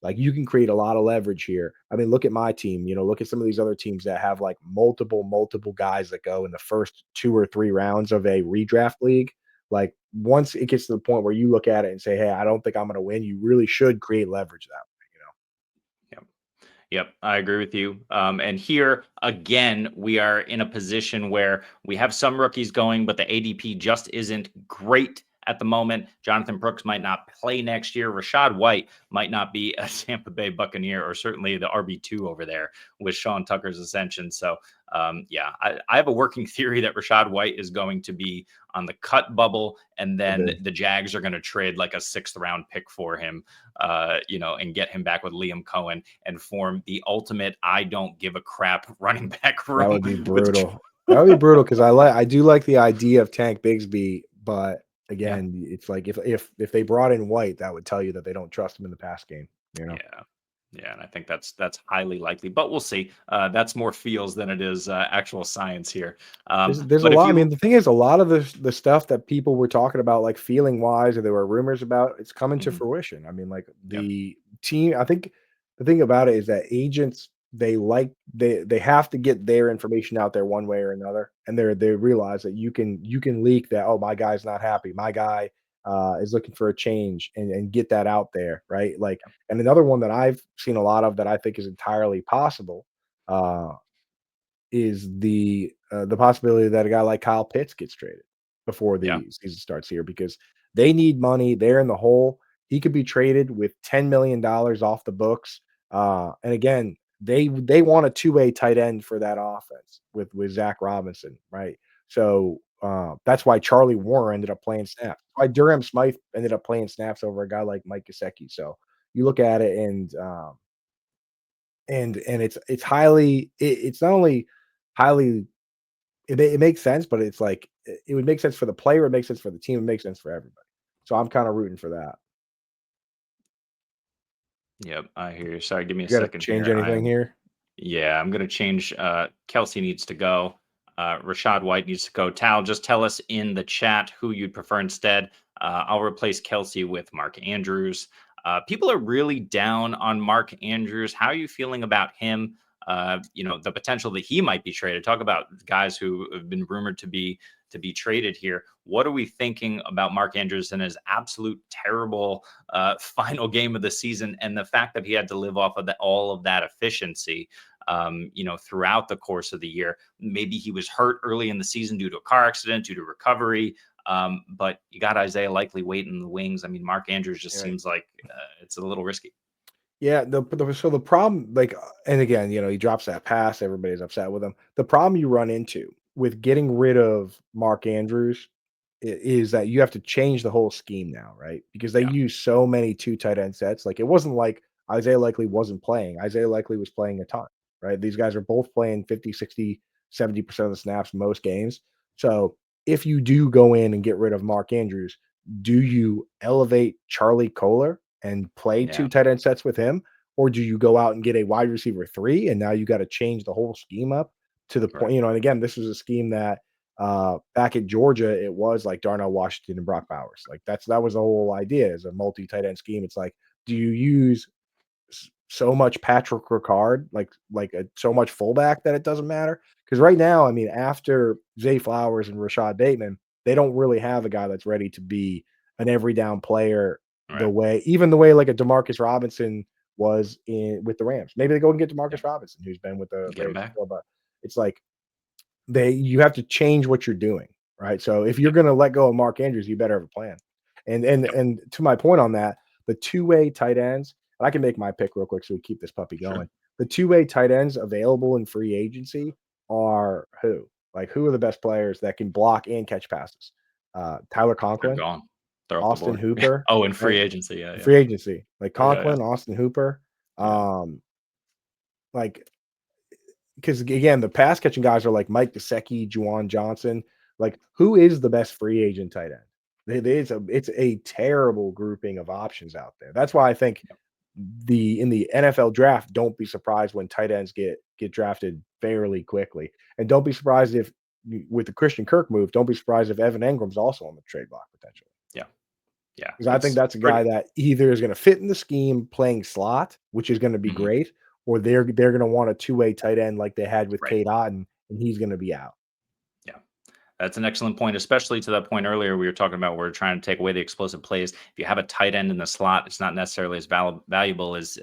like you can create a lot of leverage here." I mean, look at my team, look at some of these other teams that have like multiple guys that go in the first 2 or 3 rounds of a redraft league. Like once it gets to the point where you look at it and say, "Hey, I don't think I'm going to win," you really should create leverage that way. Yep. Yep, I agree with you. And here again, we are in a position where we have some rookies going, but the ADP just isn't great at the moment. Jonathan Brooks might not play next year. Rashad White might not be a Tampa Bay Buccaneer, or certainly the RB2 over there with Sean Tucker's ascension. So, yeah, I have a working theory that Rashad White is going to be on the cut bubble, and then Okay. the Jags are going to trade like a 6th-round pick for him, and get him back with Liam Cohen and form the ultimate I don't give a crap running back That room would be with. brutal. That would be brutal because I do like the idea of Tank Bigsby, but Yeah, again, it's like if they brought in White, that would tell you that they don't trust him in the pass game, you know? yeah, yeah, and I think that's highly likely, but we'll see. That's more feels than it is actual science here. There's a But if lot. I you, mean, the thing is, a lot of the stuff that people were talking about, like feeling wise, or there were rumors about, it's coming to Mhm, fruition. I mean, like yep, the team. I think the thing about it is that agents they have to get their information out there one way or another, and they realize that you can leak that. Oh, my guy's not happy. My guy is looking for a change, and get that out there, right? Like, and another one that I've seen a lot of that I think is entirely possible. Uh, is the possibility that a guy like Kyle Pitts gets traded before yeah, the season starts here because they need money. They're in the hole. He could be traded with $10 million off the books. And again, they want a two-way tight end for that offense with Zach Robinson, right? So that's why Charlie Warner ended up playing snaps. Why Durham Smythe ended up playing snaps over a guy like Mike Gesicki. So you look at it and it's highly it's not only highly it makes sense, but it's like it would make sense for the player, it makes sense for the team, it makes sense for everybody. So I'm kinda rooting for that. yep. I hear you. Sorry, give me a You gotta second change here. anything here? Yeah, I'm gonna change. Kelsey needs to go. Rashad White needs to go. Tal, just tell us in the chat who you'd prefer instead. I'll replace Kelsey with Mark Andrews. People are really down on Mark Andrews. How are you feeling about him? The potential that he might be traded. Talk about guys who have been rumored to be traded here. What are we thinking about Mark Andrews and his absolute terrible final game of the season, and the fact that he had to live off of all of that efficiency? Throughout the course of the year. Maybe he was hurt early in the season due to a car accident, due to recovery. But you got Isaiah Likely waiting in the wings. I mean, Mark Andrews just Right. seems like it's a little risky. Yeah, the problem, like, and again, he drops that pass, everybody's upset with him. The problem you run into with getting rid of Mark Andrews is that you have to change the whole scheme now, right? Because they Yeah, use so many 2 tight end sets. Like, it wasn't like Isaiah Likely wasn't playing. Isaiah Likely was playing a ton, right? These guys are both playing 50, 60, 70% of the snaps most games. So, if you do go in and get rid of Mark Andrews, do you elevate Charlie Kohler and play 2 yeah, tight end sets with him? Or do you go out and get a wide receiver 3 and now you got to change the whole scheme up to the right. point, and again, this was a scheme that back at Georgia, it was like Darnell Washington and Brock Bowers. Like that was the whole idea is a multi tight end scheme. It's like, do you use so much Patrick Ricard, so much fullback that it doesn't matter? Because right now, I mean, after Zay Flowers and Rashad Bateman, they don't really have a guy that's ready to be an every down player Right. even the way like a Demarcus Robinson was in with the Rams. Maybe they go and get Yeah. Demarcus Robinson, who's been with the Get him Raiders back. before, but it's like you have to change what you're doing, right? So if you're going to let go of Mark Andrews, you better have a plan. Yep. And to my point on that, the two-way tight ends, and I can make my pick real quick so we keep this puppy Sure. going. The two-way tight ends available in free agency are who? Like who are the best players that can block and catch passes? Tyler They're Conklin, gone. They're off the Austin board. Hooper, Oh, in right? free agency. Yeah, yeah, Free agency, like yeah, yeah, Conklin, Austin Hooper. yeah. Like because again, the pass catching guys are like Mike Gesicki, Juwan Johnson. Like, who is the best free agent tight end? It's a terrible grouping of options out there. That's why I think in the NFL draft, don't be surprised when tight ends get drafted fairly quickly, and don't be surprised if with the Christian Kirk move, don't be surprised if Evan Ingram's also on the trade block potentially. Yeah. Yeah. Because I think It's that's a pretty, guy that either is going to fit in the scheme playing slot, which is going to be mhm, great, or they're going to want a two-way tight end like they had with right. Cade Otton, and he's going to be out. Yeah. That's an excellent point, especially to that point earlier we were talking about. We're trying to take away the explosive plays. If you have a tight end in the slot, it's not necessarily as valuable as,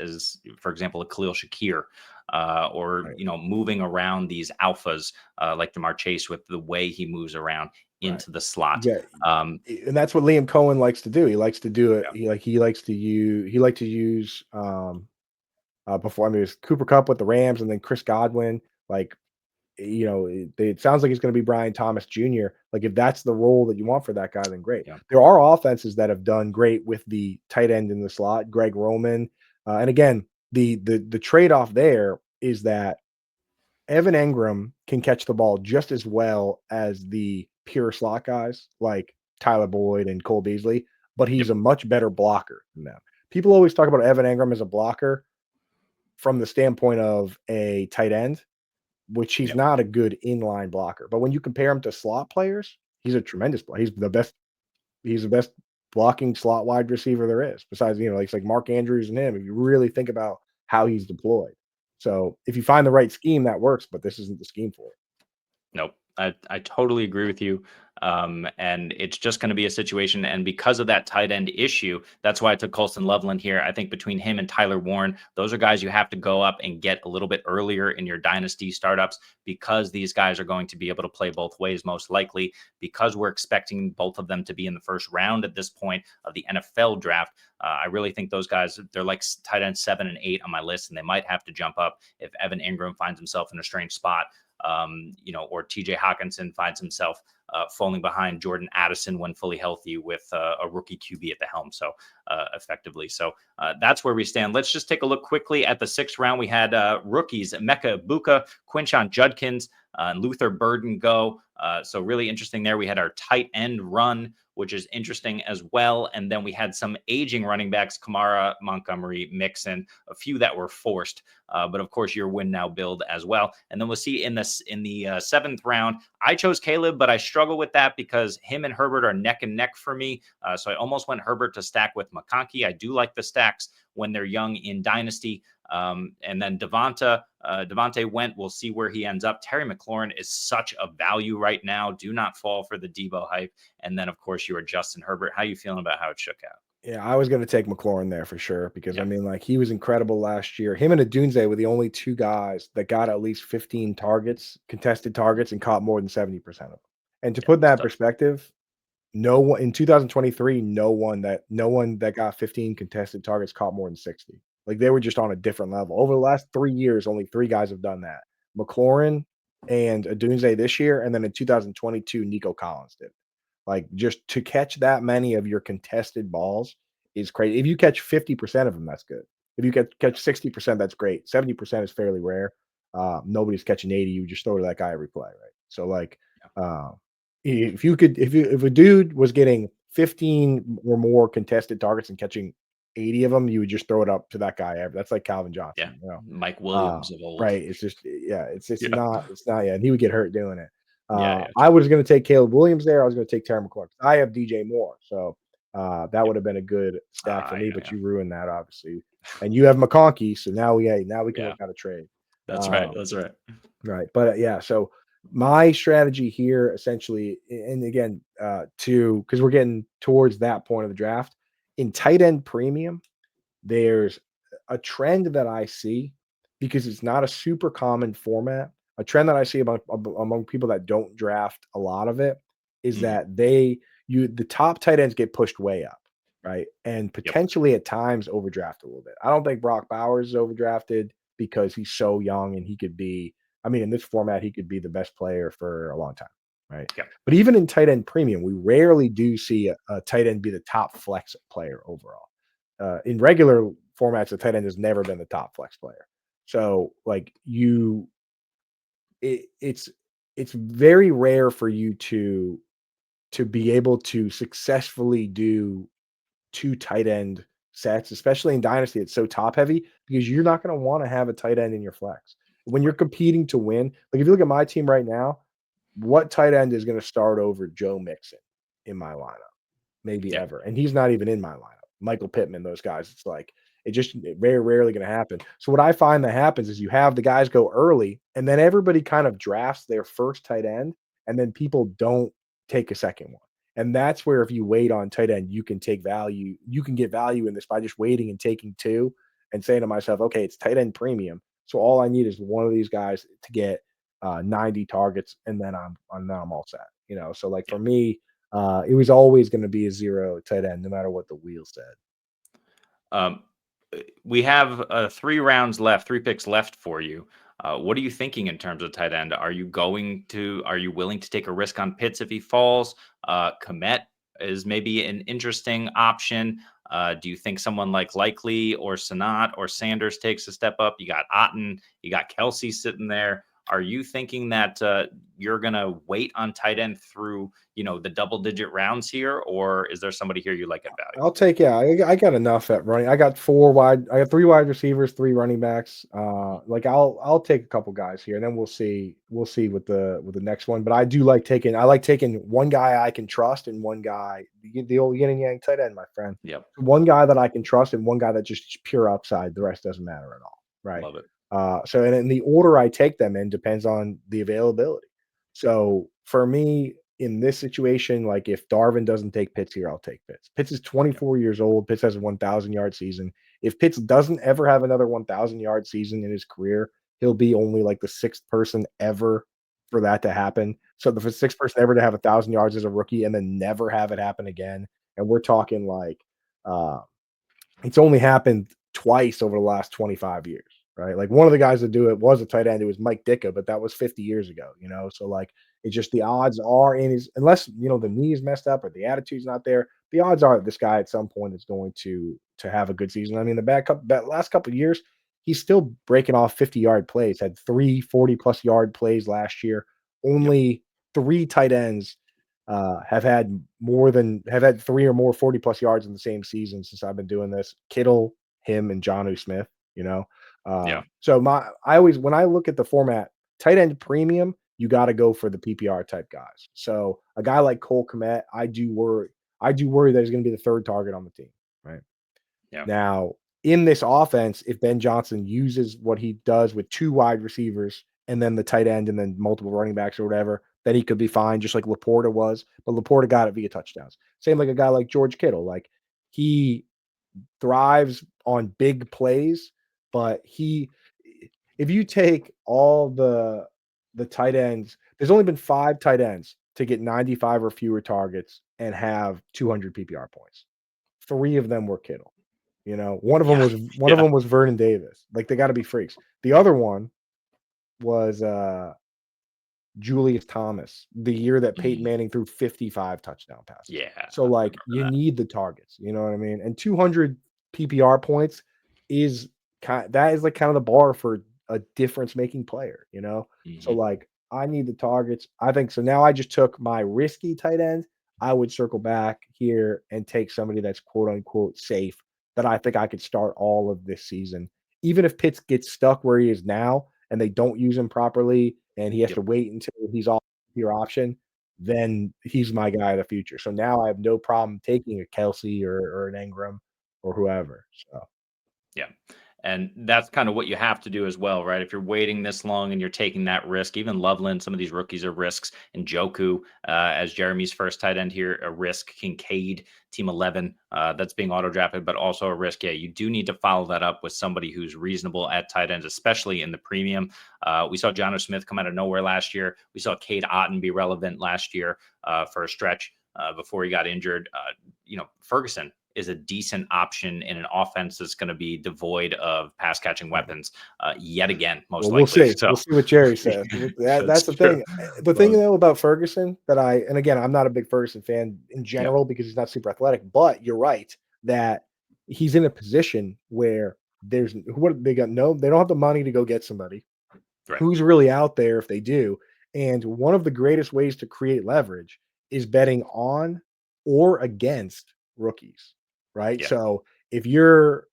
for example, a Khalil Shakir, or Right. moving around these alphas like Jamar Chase with the way he moves around Right. into the slot. Yeah. Um, And that's what Liam Cohen likes to do. He likes to do it. yeah, He likes to use before, I mean, it was Cooper Cup with the Rams and then Chris Godwin. Like, it sounds like it's going to be Brian Thomas Jr. Like, if that's the role that you want for that guy, then great. yeah, There are offenses that have done great with the tight end in the slot, Greg Roman. And again, the trade-off there is that Evan Engram can catch the ball just as well as the pure slot guys like Tyler Boyd and Cole Beasley, but yep, he's a much better blocker than them. People always talk about Evan Engram as a blocker from the standpoint of a tight end, which he's yep, not a good inline blocker. But when you compare him to slot players, he's a tremendous blocker. He's the best blocking slot wide receiver there is. Besides, it's like Mark Andrews and him. If you really think about how he's deployed. So if you find the right scheme, that works, but this isn't the scheme for it. nope. I totally agree with you. And it's just going to be a situation. And because of that tight end issue, that's why I took Colston Loveland here. I think between him and Tyler Warren, those are guys you have to go up and get a little bit earlier in your dynasty startups, because these guys are going to be able to play both ways, most likely, because we're expecting both of them to be in the first round at this point of the NFL draft. I really think those guys, they're like tight end 7 and 8 on my list, and they might have to jump up if Evan Ingram finds himself in a strange spot. Or TJ Hawkinson finds himself falling behind Jordan Addison when fully healthy with a rookie QB at the helm. So effectively. So that's where we stand. Let's just take a look quickly at the 6th round. We had rookies, Mecca Ibuka, Quinshon Judkins, and Luther Burden go. So really interesting there. We had our tight end run, which is interesting as well. And then we had some aging running backs, Kamara, Montgomery, Mixon, a few that were forced. But of course, your win now build as well. And then we'll see in the 7th round, I chose Caleb, but I struggle with that because him and Herbert are neck and neck for me. So I almost went Herbert to stack with McConkey. I do like the stacks when they're young in Dynasty. And then Devontae went. We'll see where he ends up. Terry McLaurin is such a value right now. Do not fall for the Debo hype. And then, of course, you are Justin Herbert. How you feeling about how it shook out? Yeah, I was going to take McLaurin there for sure because I Yeah, mean, like, he was incredible last year. Him and Adunze were the only two guys that got at least 15 targets, contested targets, and caught more than 70% of them. And to yeah, put that in stuff. perspective, no one in 2023, no one that got 15 contested targets caught more than 60. Like, they were just on a different level. Over the last 3 years, only 3 guys have done that. McLaurin and Adunze this year, and then in 2022, Nico Collins did. Like, just to catch that many of your contested balls is crazy. If you catch 50% of them, that's good. If you catch 60%, that's great. 70% is fairly rare. Nobody's catching 80. You just throw to that guy every play, right? So, like, Yeah, uh, if a dude was getting 15 or more contested targets and catching 80 of them, you would just throw it up to that guy ever. That's like Calvin yeah. Johnson, you know. Mike Williams of old. Right. It's just, yeah, Yeah, it's not, yeah. And he would get hurt doing it. yeah, yeah. I was going to take Caleb Williams there. I was going to take Terry McLaurin. I have DJ Moore. So that Yep. would have been a good stack for me, Yeah, but yeah, you ruined that, obviously. And you have McConkey. So now we can yeah. work out a trade. That's right. Um, That's right. right. But yeah, so my strategy here essentially, and again, because we're getting towards that point of the draft in tight end premium, there's a trend that I see because it's not a super common format. A trend that I see among people that don't draft a lot of it is Mhm. that the top tight ends get pushed way up, right? And Yep. potentially at times overdraft a little bit. I don't think Brock Bowers is overdrafted because he's so young and he could be, I mean, in this format, he could be the best player for a long time, right? Yep. But even in tight end premium, we rarely do see a tight end be the top flex player overall. In regular formats, a tight end has never been the top flex player. So, like, it's very rare for you to be able to successfully do 2 tight end sets, especially in Dynasty. It's so top heavy because you're not going to want to have a tight end in your flex. When you're competing to win, like if you look at my team right now, what tight end is going to start over Joe Mixon in my lineup? Maybe Yeah. ever. And he's not even in my lineup. Michael Pittman, those guys. It's like very rarely going to happen. So what I find that happens is you have the guys go early, and then everybody kind of drafts their first tight end, and then people don't take a second one. And that's where if you wait on tight end, you can take value. You can get value in this by just waiting and taking 2 and saying to myself, okay, it's tight end premium. So all I need is one of these guys to get 90 targets, and then I'm all set. So like for me, it was always going to be a 0 tight end, no matter what the wheel said. We have 3 rounds left, 3 picks left for you. What are you thinking in terms of tight end? Are you willing to take a risk on Pitts if he falls? Komet is maybe an interesting option. Do you think someone like Likely or Sanat or Sanders takes a step up? You got Otten, you got Kelsey sitting there. Are you thinking that you're going to wait on tight end through, the double-digit rounds here, or is there somebody here you like at value? I'll take, I got enough at running. I got 3 wide receivers, 3 running backs. I'll take a couple guys here, and then we'll see with the next one. But I like taking one guy I can trust and one guy, the old yin and yang tight end, my friend. Yep. One guy that I can trust and one guy that just pure upside. The rest doesn't matter at all. Right. Love it. So and in the order I take them in depends on the availability. So for me, in this situation, like if Darvin doesn't take Pitts here, I'll take Pitts. Pitts is 24 years old. Pitts has a 1,000-yard season. If Pitts doesn't ever have another 1,000-yard season in his career, he'll be only like the 6th person ever for that to happen. So the 6th person ever to have 1,000 yards as a rookie and then never have it happen again. And we're talking like it's only happened twice over the last 25 years. Right. Like one of the guys that do it was a tight end. It was Mike Ditka, but that was 50 years ago, So like it's just the odds are in his, unless, the knee is messed up or the attitude's not there. The odds are that this guy at some point is going to have a good season. I mean, the last couple of years, he's still breaking off 50-yard plays, had 3 40+ yard plays last year. Only 3 tight ends have had 3 or more 40+ yards in the same season since I've been doing this. Kittle, him, and Jonnu Smith, So when I look at the format, tight end premium, you got to go for the PPR type guys. So a guy like Cole Kmet, I do worry that he's going to be the 3rd target on the team. Right. Yeah. Now in this offense, if Ben Johnson uses what he does with 2 wide receivers and then the tight end and then multiple running backs or whatever, then he could be fine, just like Laporta was. But Laporta got it via touchdowns. Same like a guy like George Kittle. Like he thrives on big plays, but if you take all the tight ends, there's only been 5 tight ends to get 95 or fewer targets and have 200 PPR points. 3 of them were Kittle. One of them was Vernon Davis. Like they got to be freaks. The other one was Julius Thomas, the year that Peyton Manning threw 55 touchdown passes. Yeah. So like you need the targets, you know what I mean? And 200 PPR points is kind of the bar for a difference making player, So like I need the targets. I think so. Now I just took my risky tight end. I would circle back here and take somebody that's quote unquote safe that I think I could start all of this season. Even if Pitts gets stuck where he is now and they don't use him properly and he has to wait until he's off your option, then he's my guy of the future. So now I have no problem taking a Kelsey or an Ingram or whoever. So yeah. And that's kind of what you have to do as well, right? If you're waiting this long and you're taking that risk, even Loveland, some of these rookies are risks. And Njoku, as Jeremy's first tight end here, a risk. Kincaid, team 11, that's being auto-drafted, but also a risk. Yeah, you do need to follow that up with somebody who's reasonable at tight ends, especially in the premium. We saw Jonnu Smith come out of nowhere last year. We saw Cade Otton be relevant last year for a stretch before he got injured. Ferguson is a decent option in an offense that's going to be devoid of pass catching weapons yet again, most likely. We'll see. So we'll see what Jerry says. That's the thing. The thing though about Ferguson and again, I'm not a big Ferguson fan in general because he's not super athletic, but you're right that he's in a position where they don't have the money to go get somebody. Right. Who's really out there if they do? And one of the greatest ways to create leverage is betting on or against rookies, right? Yeah. So if you're,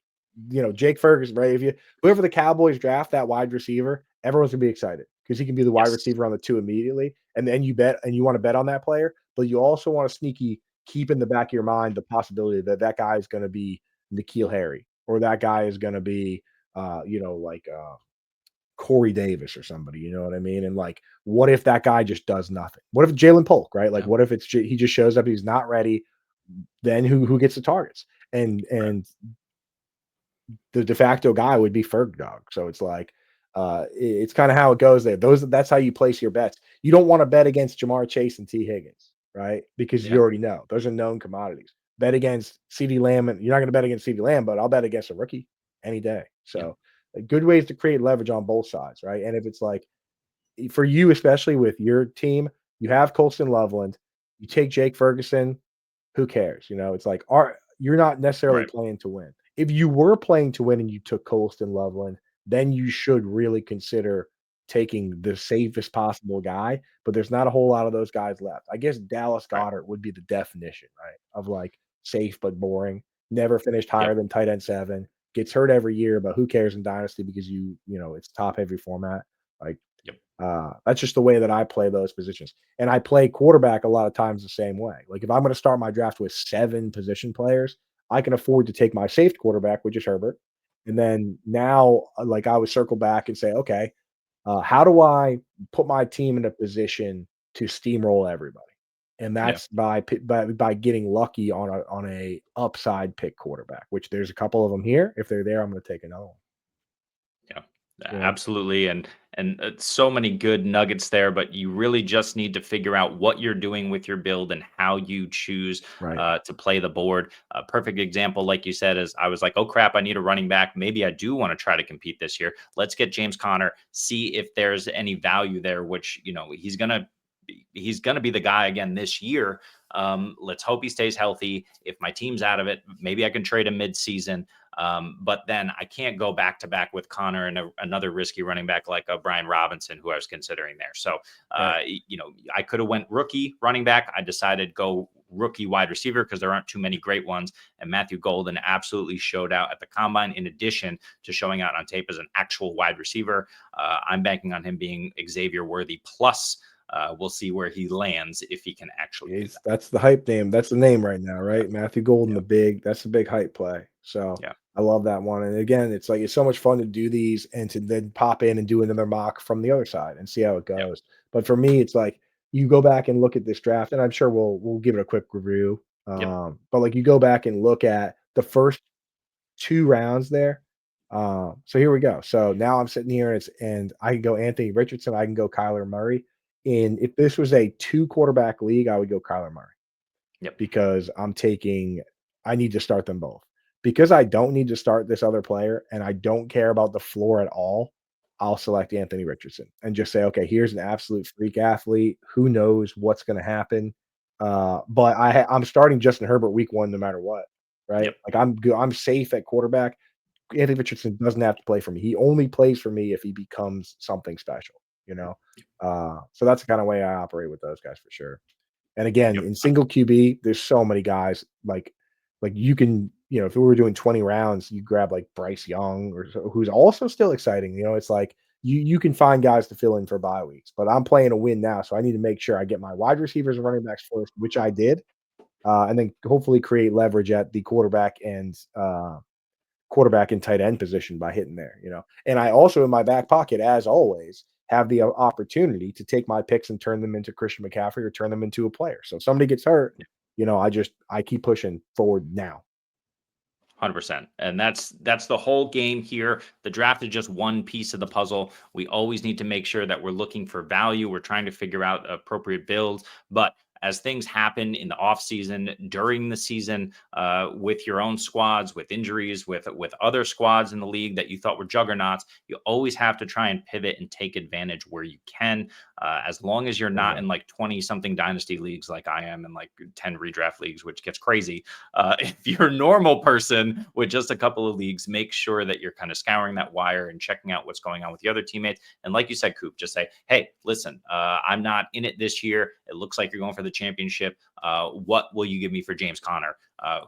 Jake Ferguson, right? If you whoever the Cowboys draft that wide receiver, everyone's gonna be excited because he can be the wide Yes. receiver on the two immediately. And then you bet and you want to bet on that player, but you also want to sneaky keep in the back of your mind the possibility that that guy is going to be N'Keal Harry or that guy is going to be, Corey Davis or somebody, you know what I mean? And like, what if that guy just does nothing? What if Jalen Polk, right? Like, Yeah. what if he just shows up, he's not ready? Then who gets the targets? Right. And the de facto guy would be Ferg Dog. So it's like, it's kind of how it goes there. That's how you place your bets. You don't want to bet against Jamar Chase and T Higgins, right? Because you Yeah. already know those are known commodities. Bet against CD Lamb, and you're not going to bet against CD Lamb, but I'll bet against a rookie any day. Yeah. So good ways to create leverage on both sides, right? And if it's like for you, especially with your team, you have Colston Loveland, you take Jake Ferguson, who cares? It's like you're not necessarily Right. playing to win. If you were playing to win and you took Colston Loveland, then you should really consider taking the safest possible guy. But there's not a whole lot of those guys left. I guess Dallas Right. Goedert would be the definition, right? Of like safe but boring. Never finished higher Yep. than tight end 7. Gets hurt every year, but who cares in Dynasty because it's top heavy format. Like Yep. that's just the way that I play those positions. And I play quarterback a lot of times the same way. Like if I'm going to start my draft with 7 position players, I can afford to take my safe quarterback, which is Herbert. And then now, like I would circle back and say, okay, how do I put my team in a position to steamroll everybody? And Yeah. that's by getting lucky on a upside pick quarterback, which there's a couple of them here. If they're there, I'm going to take another one. Yeah. You know, Absolutely. And so many good nuggets there, but you really just need to figure out what you're doing with your build and how you choose right? to play the board. A perfect example, like you said, is I was like, oh crap, I need a running back. Maybe I do want to try to compete this year. Let's get James Conner, see if there's any value there, which he's gonna be the guy again this year. Let's hope he stays healthy. If my team's out of it, maybe I can trade him mid-season. But then I can't go back to back with Connor and another risky running back like Brian Robinson, who I was considering there. So, Right. I could have went rookie running back. I decided go rookie wide receiver because there aren't too many great ones. And Matthew Golden absolutely showed out at the combine, in addition to showing out on tape as an actual wide receiver. I'm banking on him being Xavier Worthy plus. We'll see where he lands if he can actually do that. That's the hype name. That's the name right now, Yeah. right? Matthew Golden, Yeah. that's the big hype play. So Yeah. I love that one. And again, it's like it's so much fun to do these and to then pop in and do another mock from the other side and see how it Yep. goes. But for me, it's like you go back and look at this draft, and I'm sure we'll give it a quick review. Yep. But like you go back and look at the first 2 rounds there. So here we go. So now I'm sitting here and I can go Anthony Richardson, I can go Kyler Murray. And if this was a 2 quarterback league, I would go Kyler Murray Yep. because I need to start them both. Because I don't need to start this other player and I don't care about the floor at all, I'll select Anthony Richardson and just say, okay, here's an absolute freak athlete. Who knows what's going to happen? But I'm starting Justin Herbert week 1 no matter what, right? Yep. Like I'm good. I'm safe at quarterback. Anthony Richardson doesn't have to play for me. He only plays for me if he becomes something special, you know? So that's the kind of way I operate with those guys for sure. And again, Yep. in single QB, there's so many guys like you can, if we were doing 20 rounds, you grab like Bryce Young who's also still exciting. It's like you can find guys to fill in for bye weeks, but I'm playing a win now. So I need to make sure I get my wide receivers and running backs first, which I did. And then hopefully create leverage at the quarterback and tight end position by hitting there. And I also in my back pocket, as always, have the opportunity to take my picks and turn them into Christian McCaffrey or turn them into a player. So if somebody gets hurt, I keep pushing forward now. 100%. And that's the whole game here. The draft is just one piece of the puzzle. We always need to make sure that we're looking for value. We're trying to figure out appropriate builds, but as things happen in the offseason, during the season, with your own squads, with injuries, with other squads in the league that you thought were juggernauts, you always have to try and pivot and take advantage where you can. As long as you're not in like 20 something dynasty leagues like I am, in like 10 redraft leagues, which gets crazy. If you're a normal person with just a couple of leagues, make sure that you're kind of scouring that wire and checking out what's going on with the other teammates. And like you said, Coop, just say, hey, listen, I'm not in it this year. It looks like you're going for the championship. What will you give me for James Conner,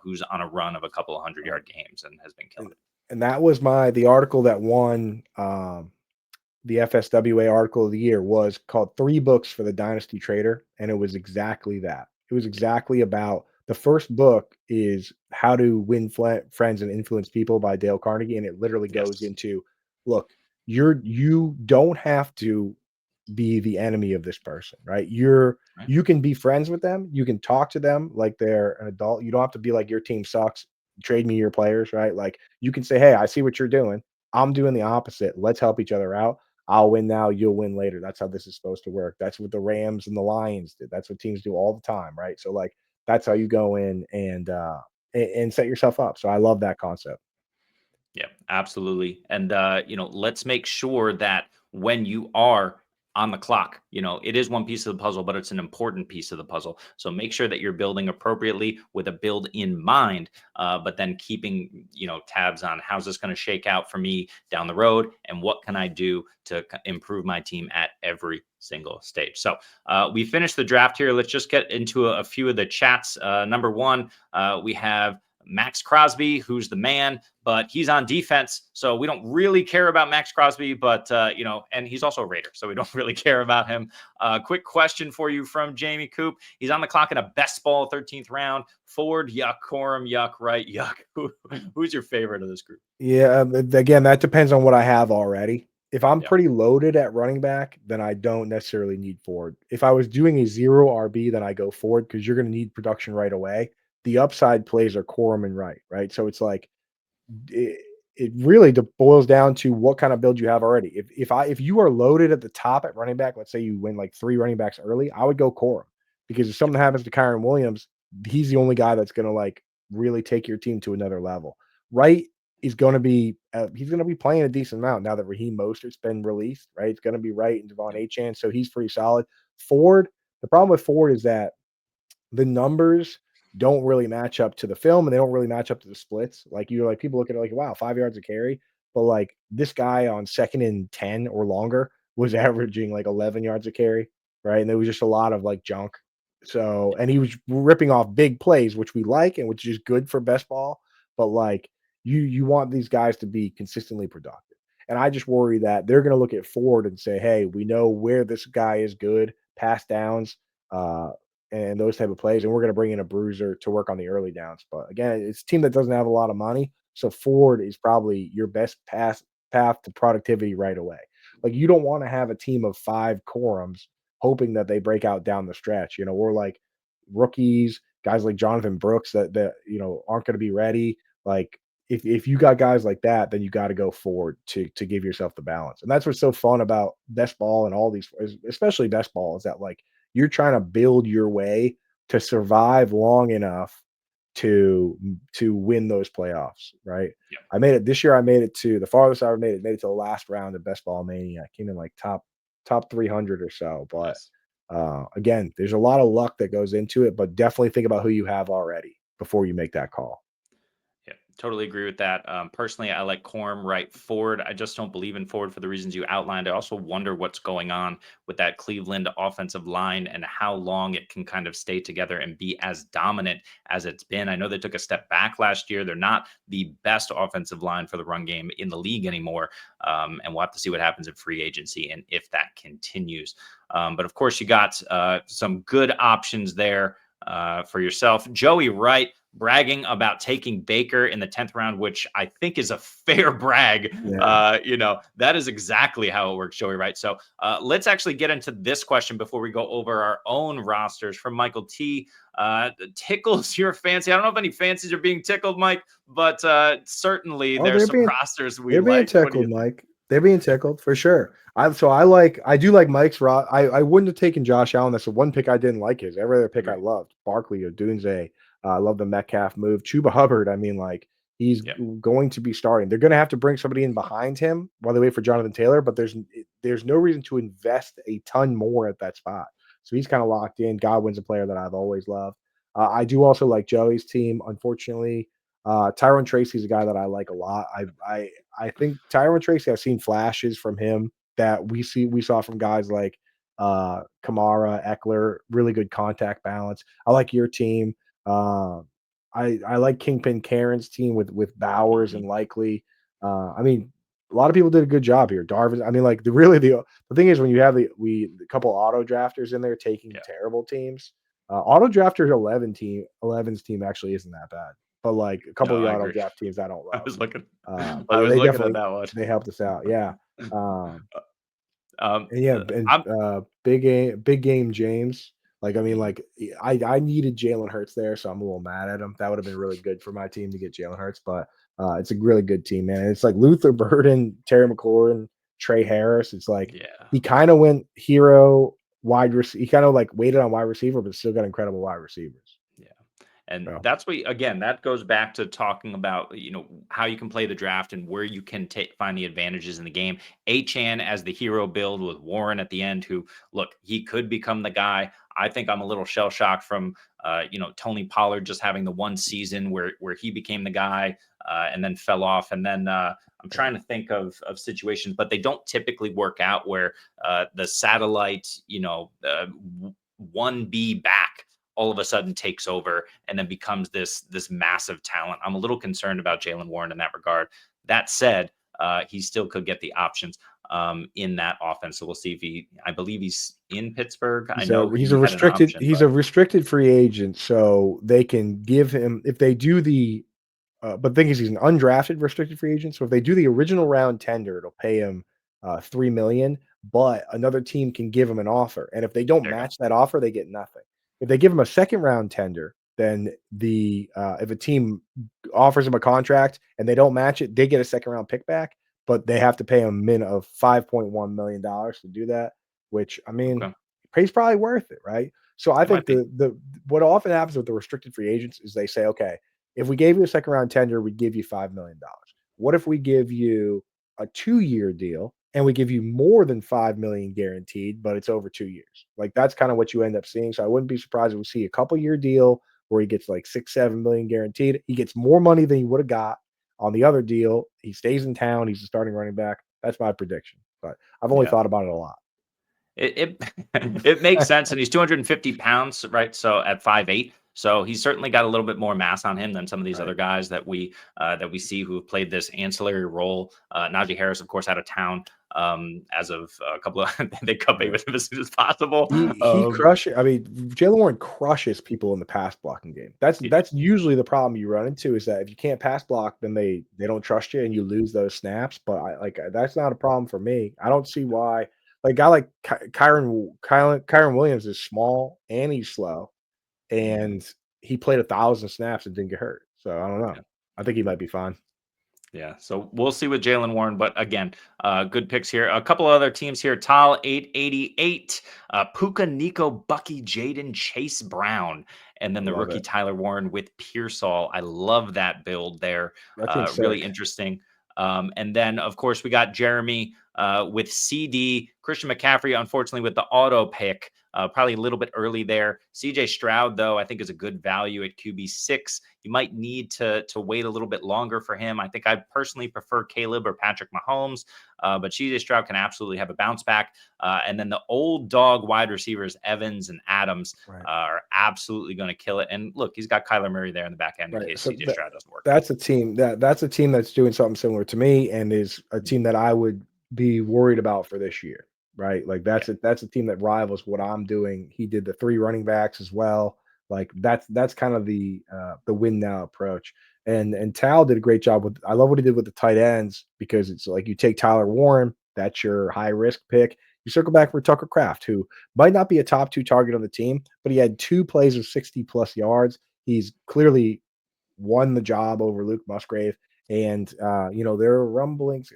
who's on a run of a couple of 100-yard games and has been killing it? And that was the article that won the FSWA article of the year, was called 3 Books for the Dynasty Trader. And it was exactly that. It was exactly about, the first book is How to Win Friends and Influence People by Dale Carnegie. And it literally goes into, look, you don't have to be the enemy of this person, right? You can be friends with them. You can talk to them like they're an adult. You don't have to be like, your team sucks, trade me your players, right? Like, you can say, hey, I see what you're doing. I'm doing the opposite. Let's help each other out. I'll win now, you'll win later. That's how this is supposed to work. That's what the Rams and the Lions did. That's what teams do all the time, right? So like, that's how you go in and set yourself up. So I love that concept. Yeah, absolutely. And, let's make sure that when you are on the clock, it is one piece of the puzzle, but it's an important piece of the puzzle. So make sure that you're building appropriately with a build in mind, but then keeping, tabs on how's this going to shake out for me down the road, and what can I do to improve my team at every single stage. So we finished the draft here. Let's just get into a few of the chats. Number one, we have Max Crosby, who's the man, but he's on defense, so we don't really care about Max Crosby, but, and he's also a Raider, so we don't really care about him. Quick question for you from Jamie Coop. He's on the clock in a best ball 13th round. Ford, yuck. Corum, yuck. Right, yuck. Who's your favorite of this group? Yeah, again, that depends on what I have already. If I'm pretty loaded at running back, then I don't necessarily need Ford. If I was doing a 0 RB, then I go Ford, because you're going to need production right away. The upside plays are Corum and Wright, right? So it's like, it really boils down to what kind of build you have already. If you are loaded at the top at running back, let's say you win like 3 running backs early, I would go Corum, because if something happens to Kyron Williams, he's the only guy that's going to like really take your team to another level. Wright is going to be he's going to be playing a decent amount now that Raheem Mostert's been released, right? It's going to be Wright and Devon Achane, so he's pretty solid. Ford, the problem with Ford is that the numbers don't really match up to the film, and they don't really match up to the splits. Like, people look at it like, wow, 5 yards of carry. But like, this guy on 2nd and 10 or longer was averaging like 11 yards of carry, right? And there was just a lot of like junk. So, and he was ripping off big plays, which we like, and which is good for best ball. But like, you want these guys to be consistently productive. And I just worry that they're going to look at Ford and say, hey, we know where this guy is good, pass downs, and those type of plays, and we're going to bring in a bruiser to work on the early downs. But again, it's a team that doesn't have a lot of money, so Ford is probably your best path to productivity right away. Like, you don't want to have a team of 5 Corums hoping that they break out down the stretch, or like rookies, guys like Jonathan Brooks that aren't going to be ready. Like, if you got guys like that, then you got to go Ford to give yourself the balance. And that's what's so fun about best ball and all these, especially best ball, is that like, you're trying to build your way to survive long enough to win those playoffs, right? Yeah. I made it this year. I made it to the farthest I ever made it to the last round of Best Ball Mania. I came in like top 300 or so. But again, there's a lot of luck that goes into it, but definitely think about who you have already before you make that call. Yeah, totally agree with that. Personally, I like Corum, Wright, Ford. I just don't believe in Ford for the reasons you outlined. I also wonder what's going on with that Cleveland offensive line and how long it can kind of stay together and be as dominant as it's been. I know they took a step back last year. They're not the best offensive line for the run game in the league anymore. And we'll have to see what happens in free agency and if that continues. But of course, you got some good options there for yourself. Joey Wright bragging about taking Baker in the 10th round, which I think is a fair brag. Yeah. That is exactly how it works, Joey Wright. So let's actually get into this question before we go over our own rosters. From Michael T. Tickles your fancy. I don't know if any fancies are being tickled, Mike, but certainly there's some rosters we they're like. being tickled, Mike. They're being tickled for sure. I do like Mike's raw. I wouldn't have taken Josh Allen. That's the one pick I didn't like his. Every other pick I Agreed. loved. Barkley or Dunze. I love the Metcalf move. Chuba Hubbard. I mean, like he's Yeah. going to be starting. They're going to have to bring somebody in behind him while they wait for Jonathan Taylor. But there's no reason to invest a ton more at that spot. So he's kind of locked in. Godwin's a player that I've always loved. I do also like Joey's team. Unfortunately, Tyrone Tracy's a guy that I like a lot. I think Tyrone Tracy, I've seen flashes from him that we saw from guys like Kamara, Eckler, really good contact balance. I like your team. Uh, I like Kingpin Karen's team with Bowers Mhm. and Likely. I mean, a lot of people did a good job here. Darvin, I mean, like the thing is when you have the couple auto drafters in there taking Yeah. terrible teams. Auto drafter 11's team actually isn't that bad, but like a couple No, of the I auto agree. draft teams I don't I love. was looking. But I yeah, was looking at that one. they helped us out. Yeah. Um, And yeah, uh, and I'm big game James. Like I mean, like I needed Jalen Hurts there, so I'm a little mad at him. That would have been really good for my team to get Jalen Hurts, but it's a really good team, man. And it's like Luther Burden, Terry McLaurin, Trey Harris. It's like yeah. he kind of went hero wide receiver. He kind of like waited on wide receiver, but still got incredible wide receivers. Yeah. And So that's what, again, that goes back to talking about, how you can play the draft and where you can find the advantages in the game. Achan as the hero build with Warren at the end, who, look, he could become the guy. I think I'm a little shell shocked from, Tony Pollard just having the one season where he became the guy and then fell off. And then I'm trying to think of situations, but they don't typically work out where the satellite, 1B back all of a sudden takes over and then becomes this massive talent. I'm a little concerned about Jalen Warren in that regard. That said, he still could get the options in that offense. So we'll see if I believe he's in Pittsburgh. I know he's a he had an option, but restricted free agent, so they can give him if they do the but the thing is, he's an undrafted restricted free agent. So if they do the original round tender, it'll pay him 3 million. But another team can give him an offer, and if they don't there you go. match that offer, they get nothing. If they give him a second round tender, then if a team offers him a contract and they don't match it, they get a second round pick back. But they have to pay him a min of $5.1 million to do that. Which I mean, Okay. pay's probably worth it, right? So I It might think be. the what often happens with the restricted free agents is they say, okay, if we gave you a second round tender, we'd give you $5 million. What if we give you a 2-year deal and we give you more than 5 million guaranteed, but it's over 2 years? Like that's kind of what you end up seeing. So I wouldn't be surprised if we see a couple year deal where he gets like 6-7 million guaranteed. He gets more money than he would have got on the other deal. He stays in town. He's a starting running back. That's my prediction. But I've only Yeah. thought about it a lot. It it makes sense, and he's 250 pounds, right? So at 5'8", so he's certainly got a little bit more mass on him than some of these Right. other guys that we see who have played this ancillary role. Najee Harris, of course, out of town as of a couple of they cut bait Yeah. with him as soon as possible. He crushes. I mean, Jalen Warren crushes people in the pass blocking game. He That's does. usually the problem you run into is that if you can't pass block, then they don't trust you and you lose those snaps. But that's not a problem for me. I don't see why. Like a guy like Kyron Williams is small and he's slow, Mhm. and he played 1,000 snaps and didn't get hurt. So I don't know. Yeah. I think he might be fine. Yeah, so we'll see with Jalen Warren, but again, good picks here. A couple other teams here: Tal 888, Puka, Nico, Bucky, Jaden, Chase Brown, and then I the love rookie it. Tyler Warren with Pearsall. I love that build there. That team's Really sick. interesting. And then, of course, we got Jeremy with CD, Christian McCaffrey, unfortunately, with the auto pick. Probably a little bit early there. CJ Stroud, though, I think is a good value at QB6. You might need to wait a little bit longer for him. I think I personally prefer Caleb or Patrick Mahomes, but CJ Stroud can absolutely have a bounce back. And then the old dog wide receivers, Evans and Adams, Right. are absolutely going to kill it. And look, he's got Kyler Murray there in the back end in Right. case So CJ Stroud doesn't work out. that's a team that's doing something similar to me and is a team that I would be worried about for this year. Right. Like Yeah. that's a team that rivals what I'm doing. He did the 3 running backs as well. Like that's kind of the win now approach. And Tal did a great job with I love what he did with the tight ends because it's like you take Tyler Warren, that's your high risk pick. You circle back for Tucker Kraft, who might not be a top 2 target on the team, but he had 2 plays of 60 plus yards. He's clearly won the job over Luke Musgrave. And there are rumblings.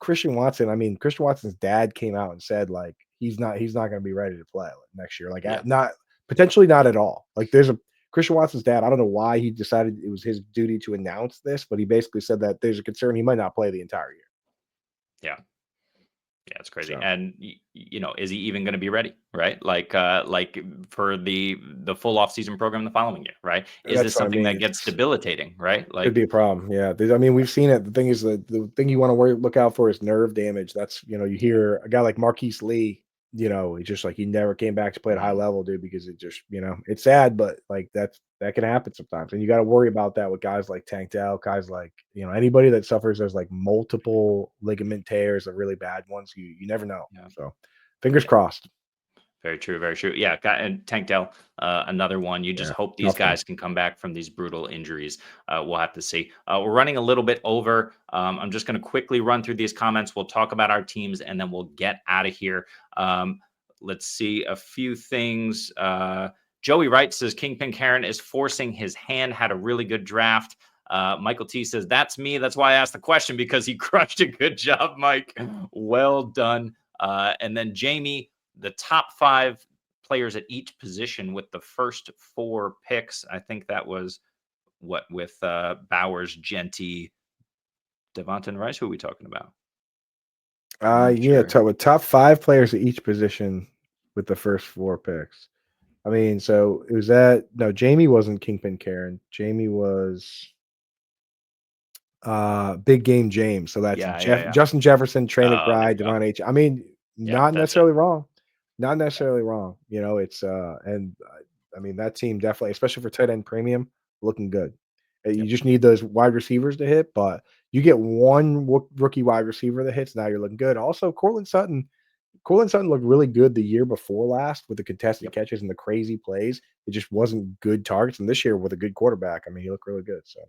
Christian Watson, I mean, Christian Watson's dad came out and said, like, he's not going to be ready to play next year. Like, Yeah. not potentially not at all. Like, there's a Christian Watson's dad. I don't know why he decided it was his duty to announce this, but he basically said that there's a concern he might not play the entire year. Yeah. Yeah, it's crazy. So. And is he even going to be ready? Right. Like for the full off season program the following year. Right. Is That's this what I something mean. that gets debilitating? Right. Could Like, be a problem. Yeah. I mean, we've seen it. The thing is that the thing you want to look out for is nerve damage. That's, you hear a guy like Marquise Lee, it's just like he never came back to play at a high level, dude, because it just, it's sad, but like that can happen sometimes. And you got to worry about that with guys like Tank Dell, guys like, anybody that suffers as like multiple ligament tears, the really bad ones, you never know. Yeah. So fingers crossed. Very true. Very true. Yeah. And Tank Dell, another one. You just hope these guys can come back from these brutal injuries. We'll have to see. We're running a little bit over. I'm just going to quickly run through these comments. We'll talk about our teams and then we'll get out of here. Let's see a few things. Joey Wright says Kingpin Karen is forcing his hand, had a really good draft. Michael T says, that's me. That's why I asked the question, because he crushed it. Good job, Mike. Well done. And then Jamie, the top 5 players at each position with the first 4 picks. I think that was with Bowers, Genty, Devonta Rice. Who are we talking about? With top 5 players at each position with the first 4 picks. I mean, so it was Jamie wasn't Kingpin Karen. Jamie was Big Game James. So that's Justin Jefferson, Trey McBride, Devon H. I mean, not necessarily wrong. Not necessarily wrong. It's and I mean, that team definitely, especially for tight end premium, looking good. You just need those wide receivers to hit, but you get one rookie wide receiver that hits, now you're looking good. Also, Courtland Sutton looked really good the year before last with the contested catches and the crazy plays. It just wasn't good targets. And this year with a good quarterback, I mean, he looked really good. So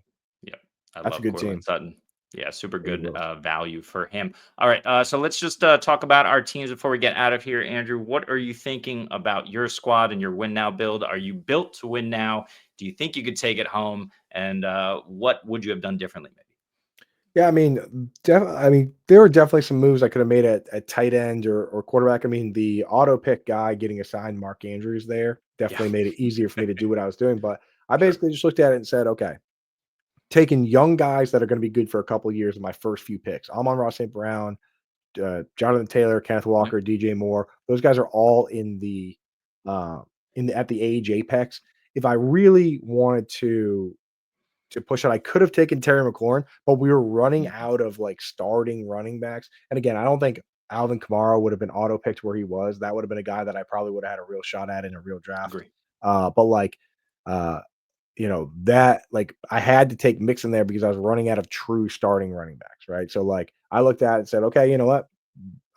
that's a good Courtland Sutton. Yeah, super good value for him. All right, so let's just talk about our teams before we get out of here. Andrew, what are you thinking about your squad and your win now build? Are you built to win now? Do you think you could take it home? And what would you have done differently, maybe? Yeah, I mean, there were definitely some moves I could have made at tight end or quarterback. I mean, the auto pick guy getting assigned Mark Andrews there definitely made it easier for me to do what I was doing. But I basically just looked at it and said, okay, taking young guys that are going to be good for a couple of years in my first few picks. Amon-Ra St. Brown, Jonathan Taylor, Kenneth Walker, DJ Moore. Those guys are all at the age apex. If I really wanted to push it, I could have taken Terry McLaurin, but we were running out of like starting running backs. And again, I don't think Alvin Kamara would have been auto picked where he was. That would have been a guy that I probably would have had a real shot at in a real draft. Agree. But like, that like I had to take Mixon there because I was running out of true starting running backs, right? So like I looked at it and said, okay, you know what?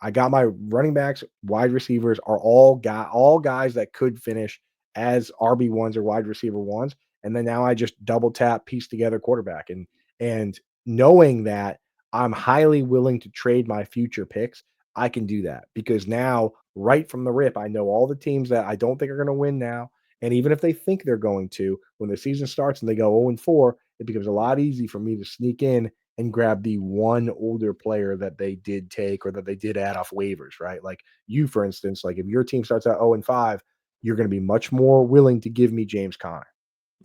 I got my running backs, wide receivers are all guys that could finish as RB1s or wide receiver ones. And then now I just double tap, piece together quarterback. And knowing that I'm highly willing to trade my future picks, I can do that because now right from the rip, I know all the teams that I don't think are going to win now. And even if they think they're going to, when the season starts and they go 0-4, it becomes a lot easy for me to sneak in and grab the one older player that they did take or that they did add off waivers, right? Like you, for instance, like if your team starts at 0-5, you're going to be much more willing to give me James Conner,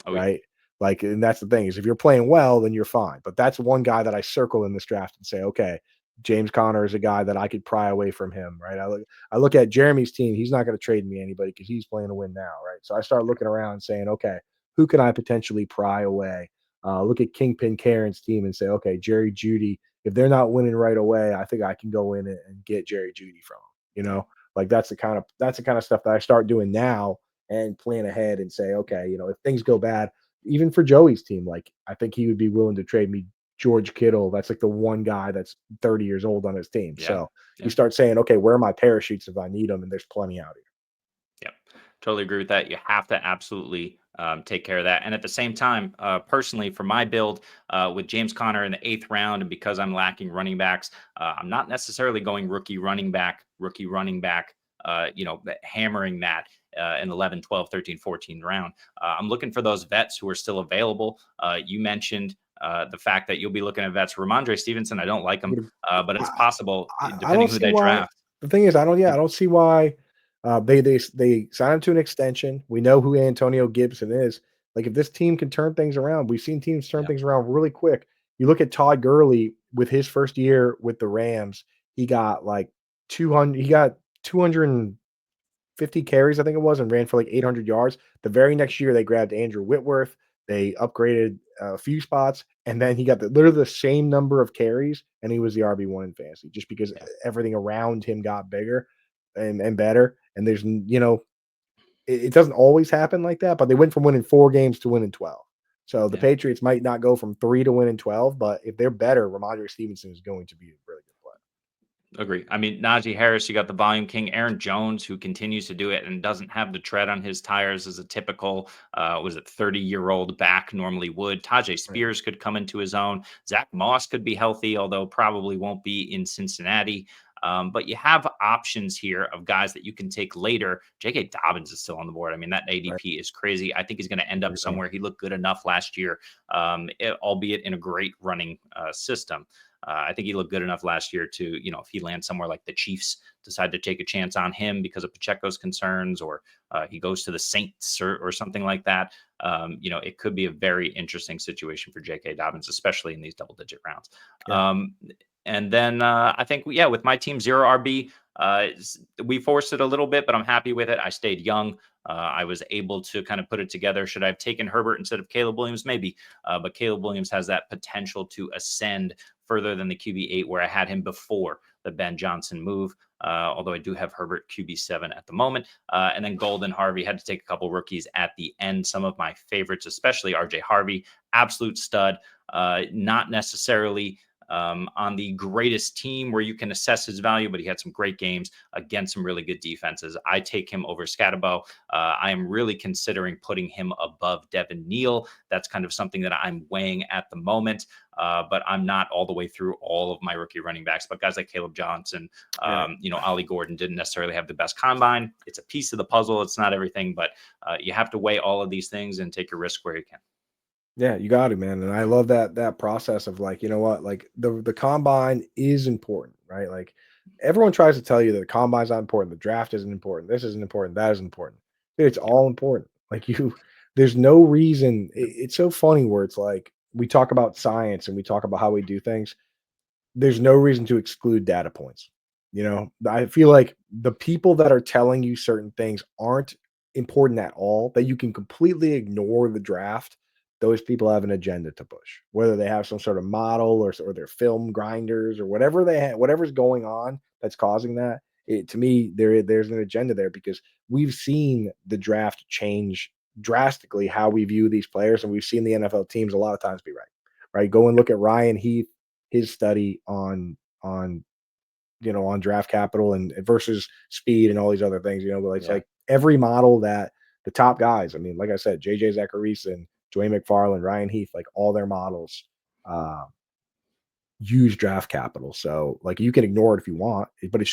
right? Like, and that's the thing is if you're playing well, then you're fine. But that's one guy that I circle in this draft and say, okay, James Conner is a guy that I could pry away from him, right? I look at Jeremy's team. He's not going to trade me anybody because he's playing to win now, right? So I start looking around and saying, okay, who can I potentially pry away? Look at Kingpin Karen's team and say, okay, Jerry Jeudy. If they're not winning right away, I think I can go in and get Jerry Jeudy from him. Like that's the kind of stuff that I start doing now and plan ahead and say, okay, if things go bad, even for Joey's team, like I think he would be willing to trade me George Kittle. That's like the one guy that's 30 years old on his team. So you start saying, okay, where are my parachutes if I need them? And there's plenty out here. Yep. Totally agree with that. You have to absolutely take care of that. And at the same time, personally, for my build with James Conner in the 8th round, and because I'm lacking running backs, I'm not necessarily going rookie running back, hammering that in 11, 12, 13, 14 round. I'm looking for those vets who are still available. You mentioned the fact that you'll be looking at vets. Ramondre Stevenson, I don't like him, but it's I, possible I depending don't who see they why. draft. The thing is, I don't see why they signed him to an extension. We know who Antonio Gibson is. Like, if this team can turn things around, we've seen teams turn things around really quick. You look at Todd Gurley with his first year with the Rams, he got like 250 carries, I think it was, and ran for like 800 yards. The very next year, they grabbed Andrew Whitworth. They upgraded a few spots, and then he got literally the same number of carries, and he was the RB1 in fantasy just because everything around him got bigger and better. And there's, it doesn't always happen like that, but they went from winning 4 games to winning 12. So the Patriots might not go from 3 to winning 12, but if they're better, Ramondre Stevenson is going to be a really good player. Agree. I mean, Najee Harris, you got the volume king, Aaron Jones, who continues to do it and doesn't have the tread on his tires as a typical, 30-year-old back normally would. Tajay Spears could come into his own. Zach Moss could be healthy, although probably won't be in Cincinnati. But you have options here of guys that you can take later. J.K. Dobbins is still on the board. I mean, that ADP is crazy. I think he's going to end up somewhere. He looked good enough last year, albeit in a great running system. I think he looked good enough last year to, if he lands somewhere like the Chiefs, decide to take a chance on him because of Pacheco's concerns, or he goes to the Saints or something like that. It could be a very interesting situation for J.K. Dobbins, especially in these double-digit rounds. And then I think, with my team, 0 RB, we forced it a little bit, but I'm happy with it. I stayed young. I was able to kind of put it together. Should I have taken Herbert instead of Caleb Williams? Maybe. But Caleb Williams has that potential to ascend further than the QB8 where I had him before the Ben Johnson move. Although I do have Herbert QB7 at the moment. And then Golden Harvey, had to take a couple rookies at the end. Some of my favorites, especially RJ Harvey, absolute stud, not necessarily on the greatest team where you can assess his value, but he had some great games against some really good defenses. I take him over Scatterbo. I am really considering putting him above Devin Neal. That's kind of something that I'm weighing at the moment, but I'm not all the way through all of my rookie running backs. But guys like Caleb Johnson, Ollie Gordon didn't necessarily have the best combine. It's a piece of the puzzle. It's not everything, but you have to weigh all of these things and take your risk where you can. Yeah, you got it, man. And I love that process of like, like the combine is important, right? Like, everyone tries to tell you that the combine's not important, the draft isn't important, this isn't important, that isn't important. Dude, it's all important. Like, there's no reason. It's so funny where it's like we talk about science and we talk about how we do things. There's no reason to exclude data points. I feel like the people that are telling you certain things aren't important at all, that you can completely ignore the draft. Those people have an agenda to push, whether they have some sort of model or they're film grinders or whatever they have, whatever's going on that's causing that. To me, there's an agenda there because we've seen the draft change drastically how we view these players, and we've seen the NFL teams a lot of times be right. Go and look at Ryan Heath, his study on draft capital and versus speed and all these other things. But it's like every model that the top guys, I mean, like I said, JJ Zachariason, Dwayne McFarland, Ryan Heath, like all their models use draft capital. So like you can ignore it if you want, but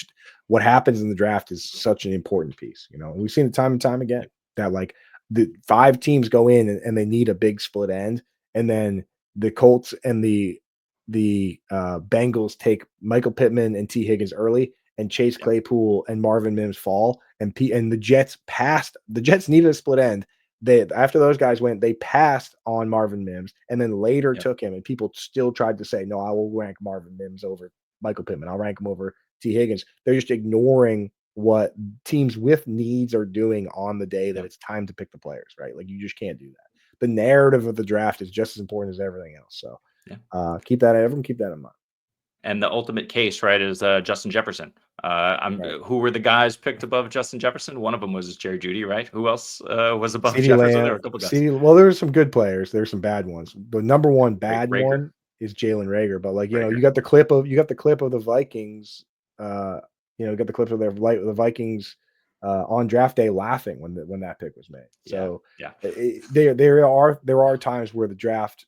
what happens in the draft is such an important piece. And we've seen it time and time again that like the 5 teams go in and they need a big split end, and then the Colts and the Bengals take Michael Pittman and T. Higgins early, and Chase Claypool and Marvin Mims fall, and the Jets passed. The Jets needed a split end. After those guys went, they passed on Marvin Mims, and then later took him. And people still tried to say, "No, I will rank Marvin Mims over Michael Pittman. I'll rank him over T. Higgins." They're just ignoring what teams with needs are doing on the day that it's time to pick the players. Right? Like, you just can't do that. The narrative of the draft is just as important as everything else. So. Keep that in mind. And the ultimate case, right, is Justin Jefferson. Who were the guys picked above Justin Jefferson? One of them was Jerry Jeudy, right? Who else was above CeeDee Jefferson? Lamb, There were a couple guys. Well, there's some good players. There's some bad ones. The number one bad Rager. one is Jalen Reagor. But like, you got the clip of the Vikings. Got the clip of the Vikings on draft day laughing when that pick was made. So there are times where the draft,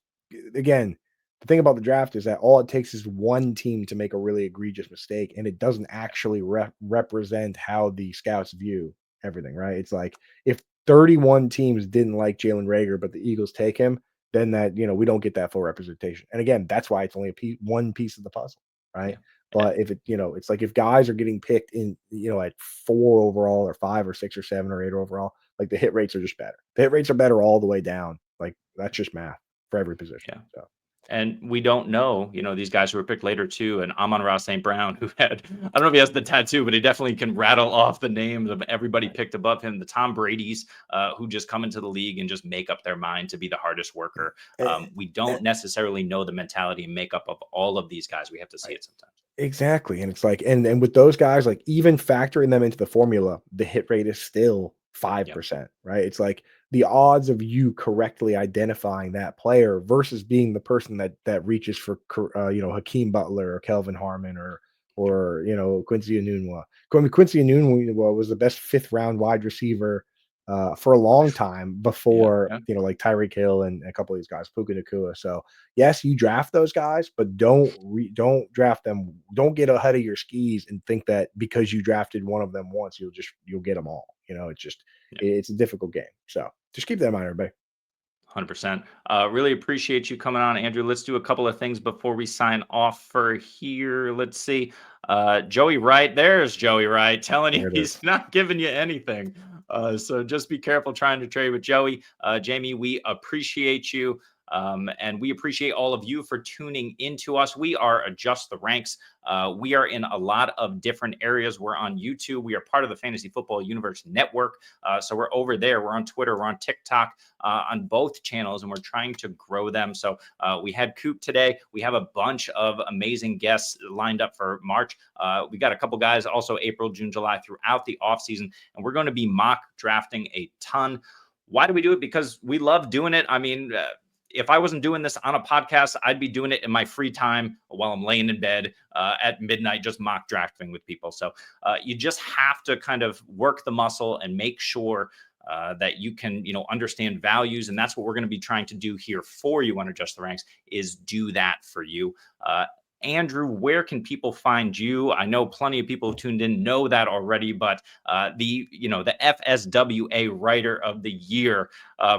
again. The thing about the draft is that all it takes is one team to make a really egregious mistake, and it doesn't actually represent how the scouts view everything, right? It's like if 31 teams didn't like Jalen Reagor, but the Eagles take him, then that, we don't get that full representation. And again, that's why it's only one piece of the puzzle, right? Yeah. But if it's like if guys are getting picked in, at 4 overall or 5 or 6 or 7 or 8 overall, like the hit rates are just better. The hit rates are better all the way down. Like that's just math for every position. Yeah. So And we don't know, these guys who were picked later too. And Amon-Ra St. Brown, who had, I don't know if he has the tattoo, but he definitely can rattle off the names of everybody picked above him. The Tom Brady's, who just come into the league and just make up their mind to be the hardest worker. We don't necessarily know the mentality and makeup of all of these guys. We have to see it sometimes. Exactly. And it's like, and with those guys, like even factoring them into the formula, the hit rate is still 5%, right? It's like the odds of you correctly identifying that player versus being the person that reaches for Hakeem Butler or Kelvin Harmon or Quincy Enunwa. Quincy Enunwa was the best 5th round wide receiver for a long time before like Tyreek Hill and a couple of these guys, Puka Nacua. So yes, you draft those guys, but don't draft them. Don't get ahead of your skis and think that because you drafted one of them once, you'll get them all. It's a difficult game. So just keep that in mind, everybody. 100%. Really appreciate you coming on, Andrew. Let's do a couple of things before we sign off for here. Let's see. Joey Wright. There's Joey Wright telling you he's not giving you anything. So just be careful trying to trade with Joey. Jamie, we appreciate you. And we appreciate all of you for tuning into us. We are Adjust the Ranks. We are in a lot of different areas. We're on YouTube. We are part of the Fantasy Football Universe Network. So we're over there. We're on Twitter. We're on TikTok, on both channels, and we're trying to grow them. So we had Coop today. We have a bunch of amazing guests lined up for March. We got a couple guys also April, June, July throughout the offseason, and we're going to be mock drafting a ton. Why do we do it? Because we love doing it. I mean, if I wasn't doing this on a podcast, I'd be doing it in my free time while I'm laying in bed at midnight, just mock drafting with people. So you just have to kind of work the muscle and make sure that you can, understand values. And that's what we're going to be trying to do here for you on Adjust the Ranks, is do that for you. Andrew, where can people find you? I know plenty of people who tuned in know that already, but the FSWA Writer of the Year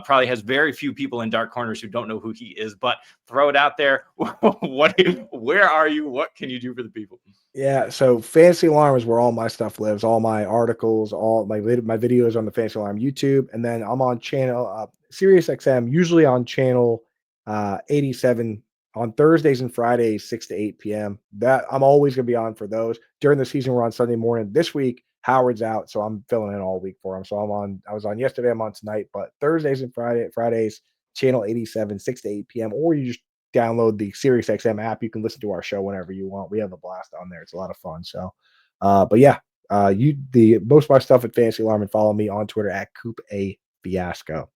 probably has very few people in dark corners who don't know who he is. But throw it out there. Where are you? What can you do for the people? Yeah, so Fantasy Alarm is where all my stuff lives, all my articles, all my videos on the Fantasy Alarm YouTube, and then I'm on channel SiriusXM, usually on channel 87 on Thursdays and Fridays, 6 to 8 p.m. That I'm always going to be on for those. During the season, we're on Sunday morning. This week, Howard's out, so I'm filling in all week for him. So I was on yesterday, I'm on tonight, but Thursdays and Fridays, channel 87, 6 to 8 p.m. Or you just download the SiriusXM app. You can listen to our show whenever you want. We have a blast on there. It's a lot of fun. So, but yeah, most of my stuff at Fantasy Alarm, and follow me on Twitter at Coop A Fiasco.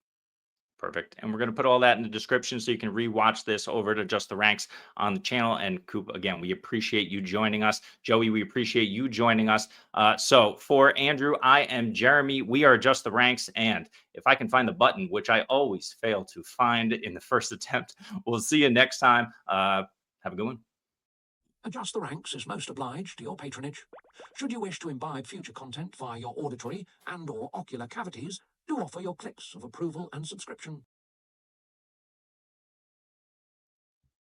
Perfect. And we're going to put all that in the description so you can rewatch this over to Adjust the Ranks on the channel. And Coop, again, we appreciate you joining us. Joey, we appreciate you joining us. So for Andrew, I am Jeremy. We are Adjust the Ranks. And if I can find the button, which I always fail to find in the first attempt, we'll see you next time. Have a good one. Adjust the Ranks is most obliged to your patronage. Should you wish to imbibe future content via your auditory and/or ocular cavities, do offer your clicks of approval and subscription.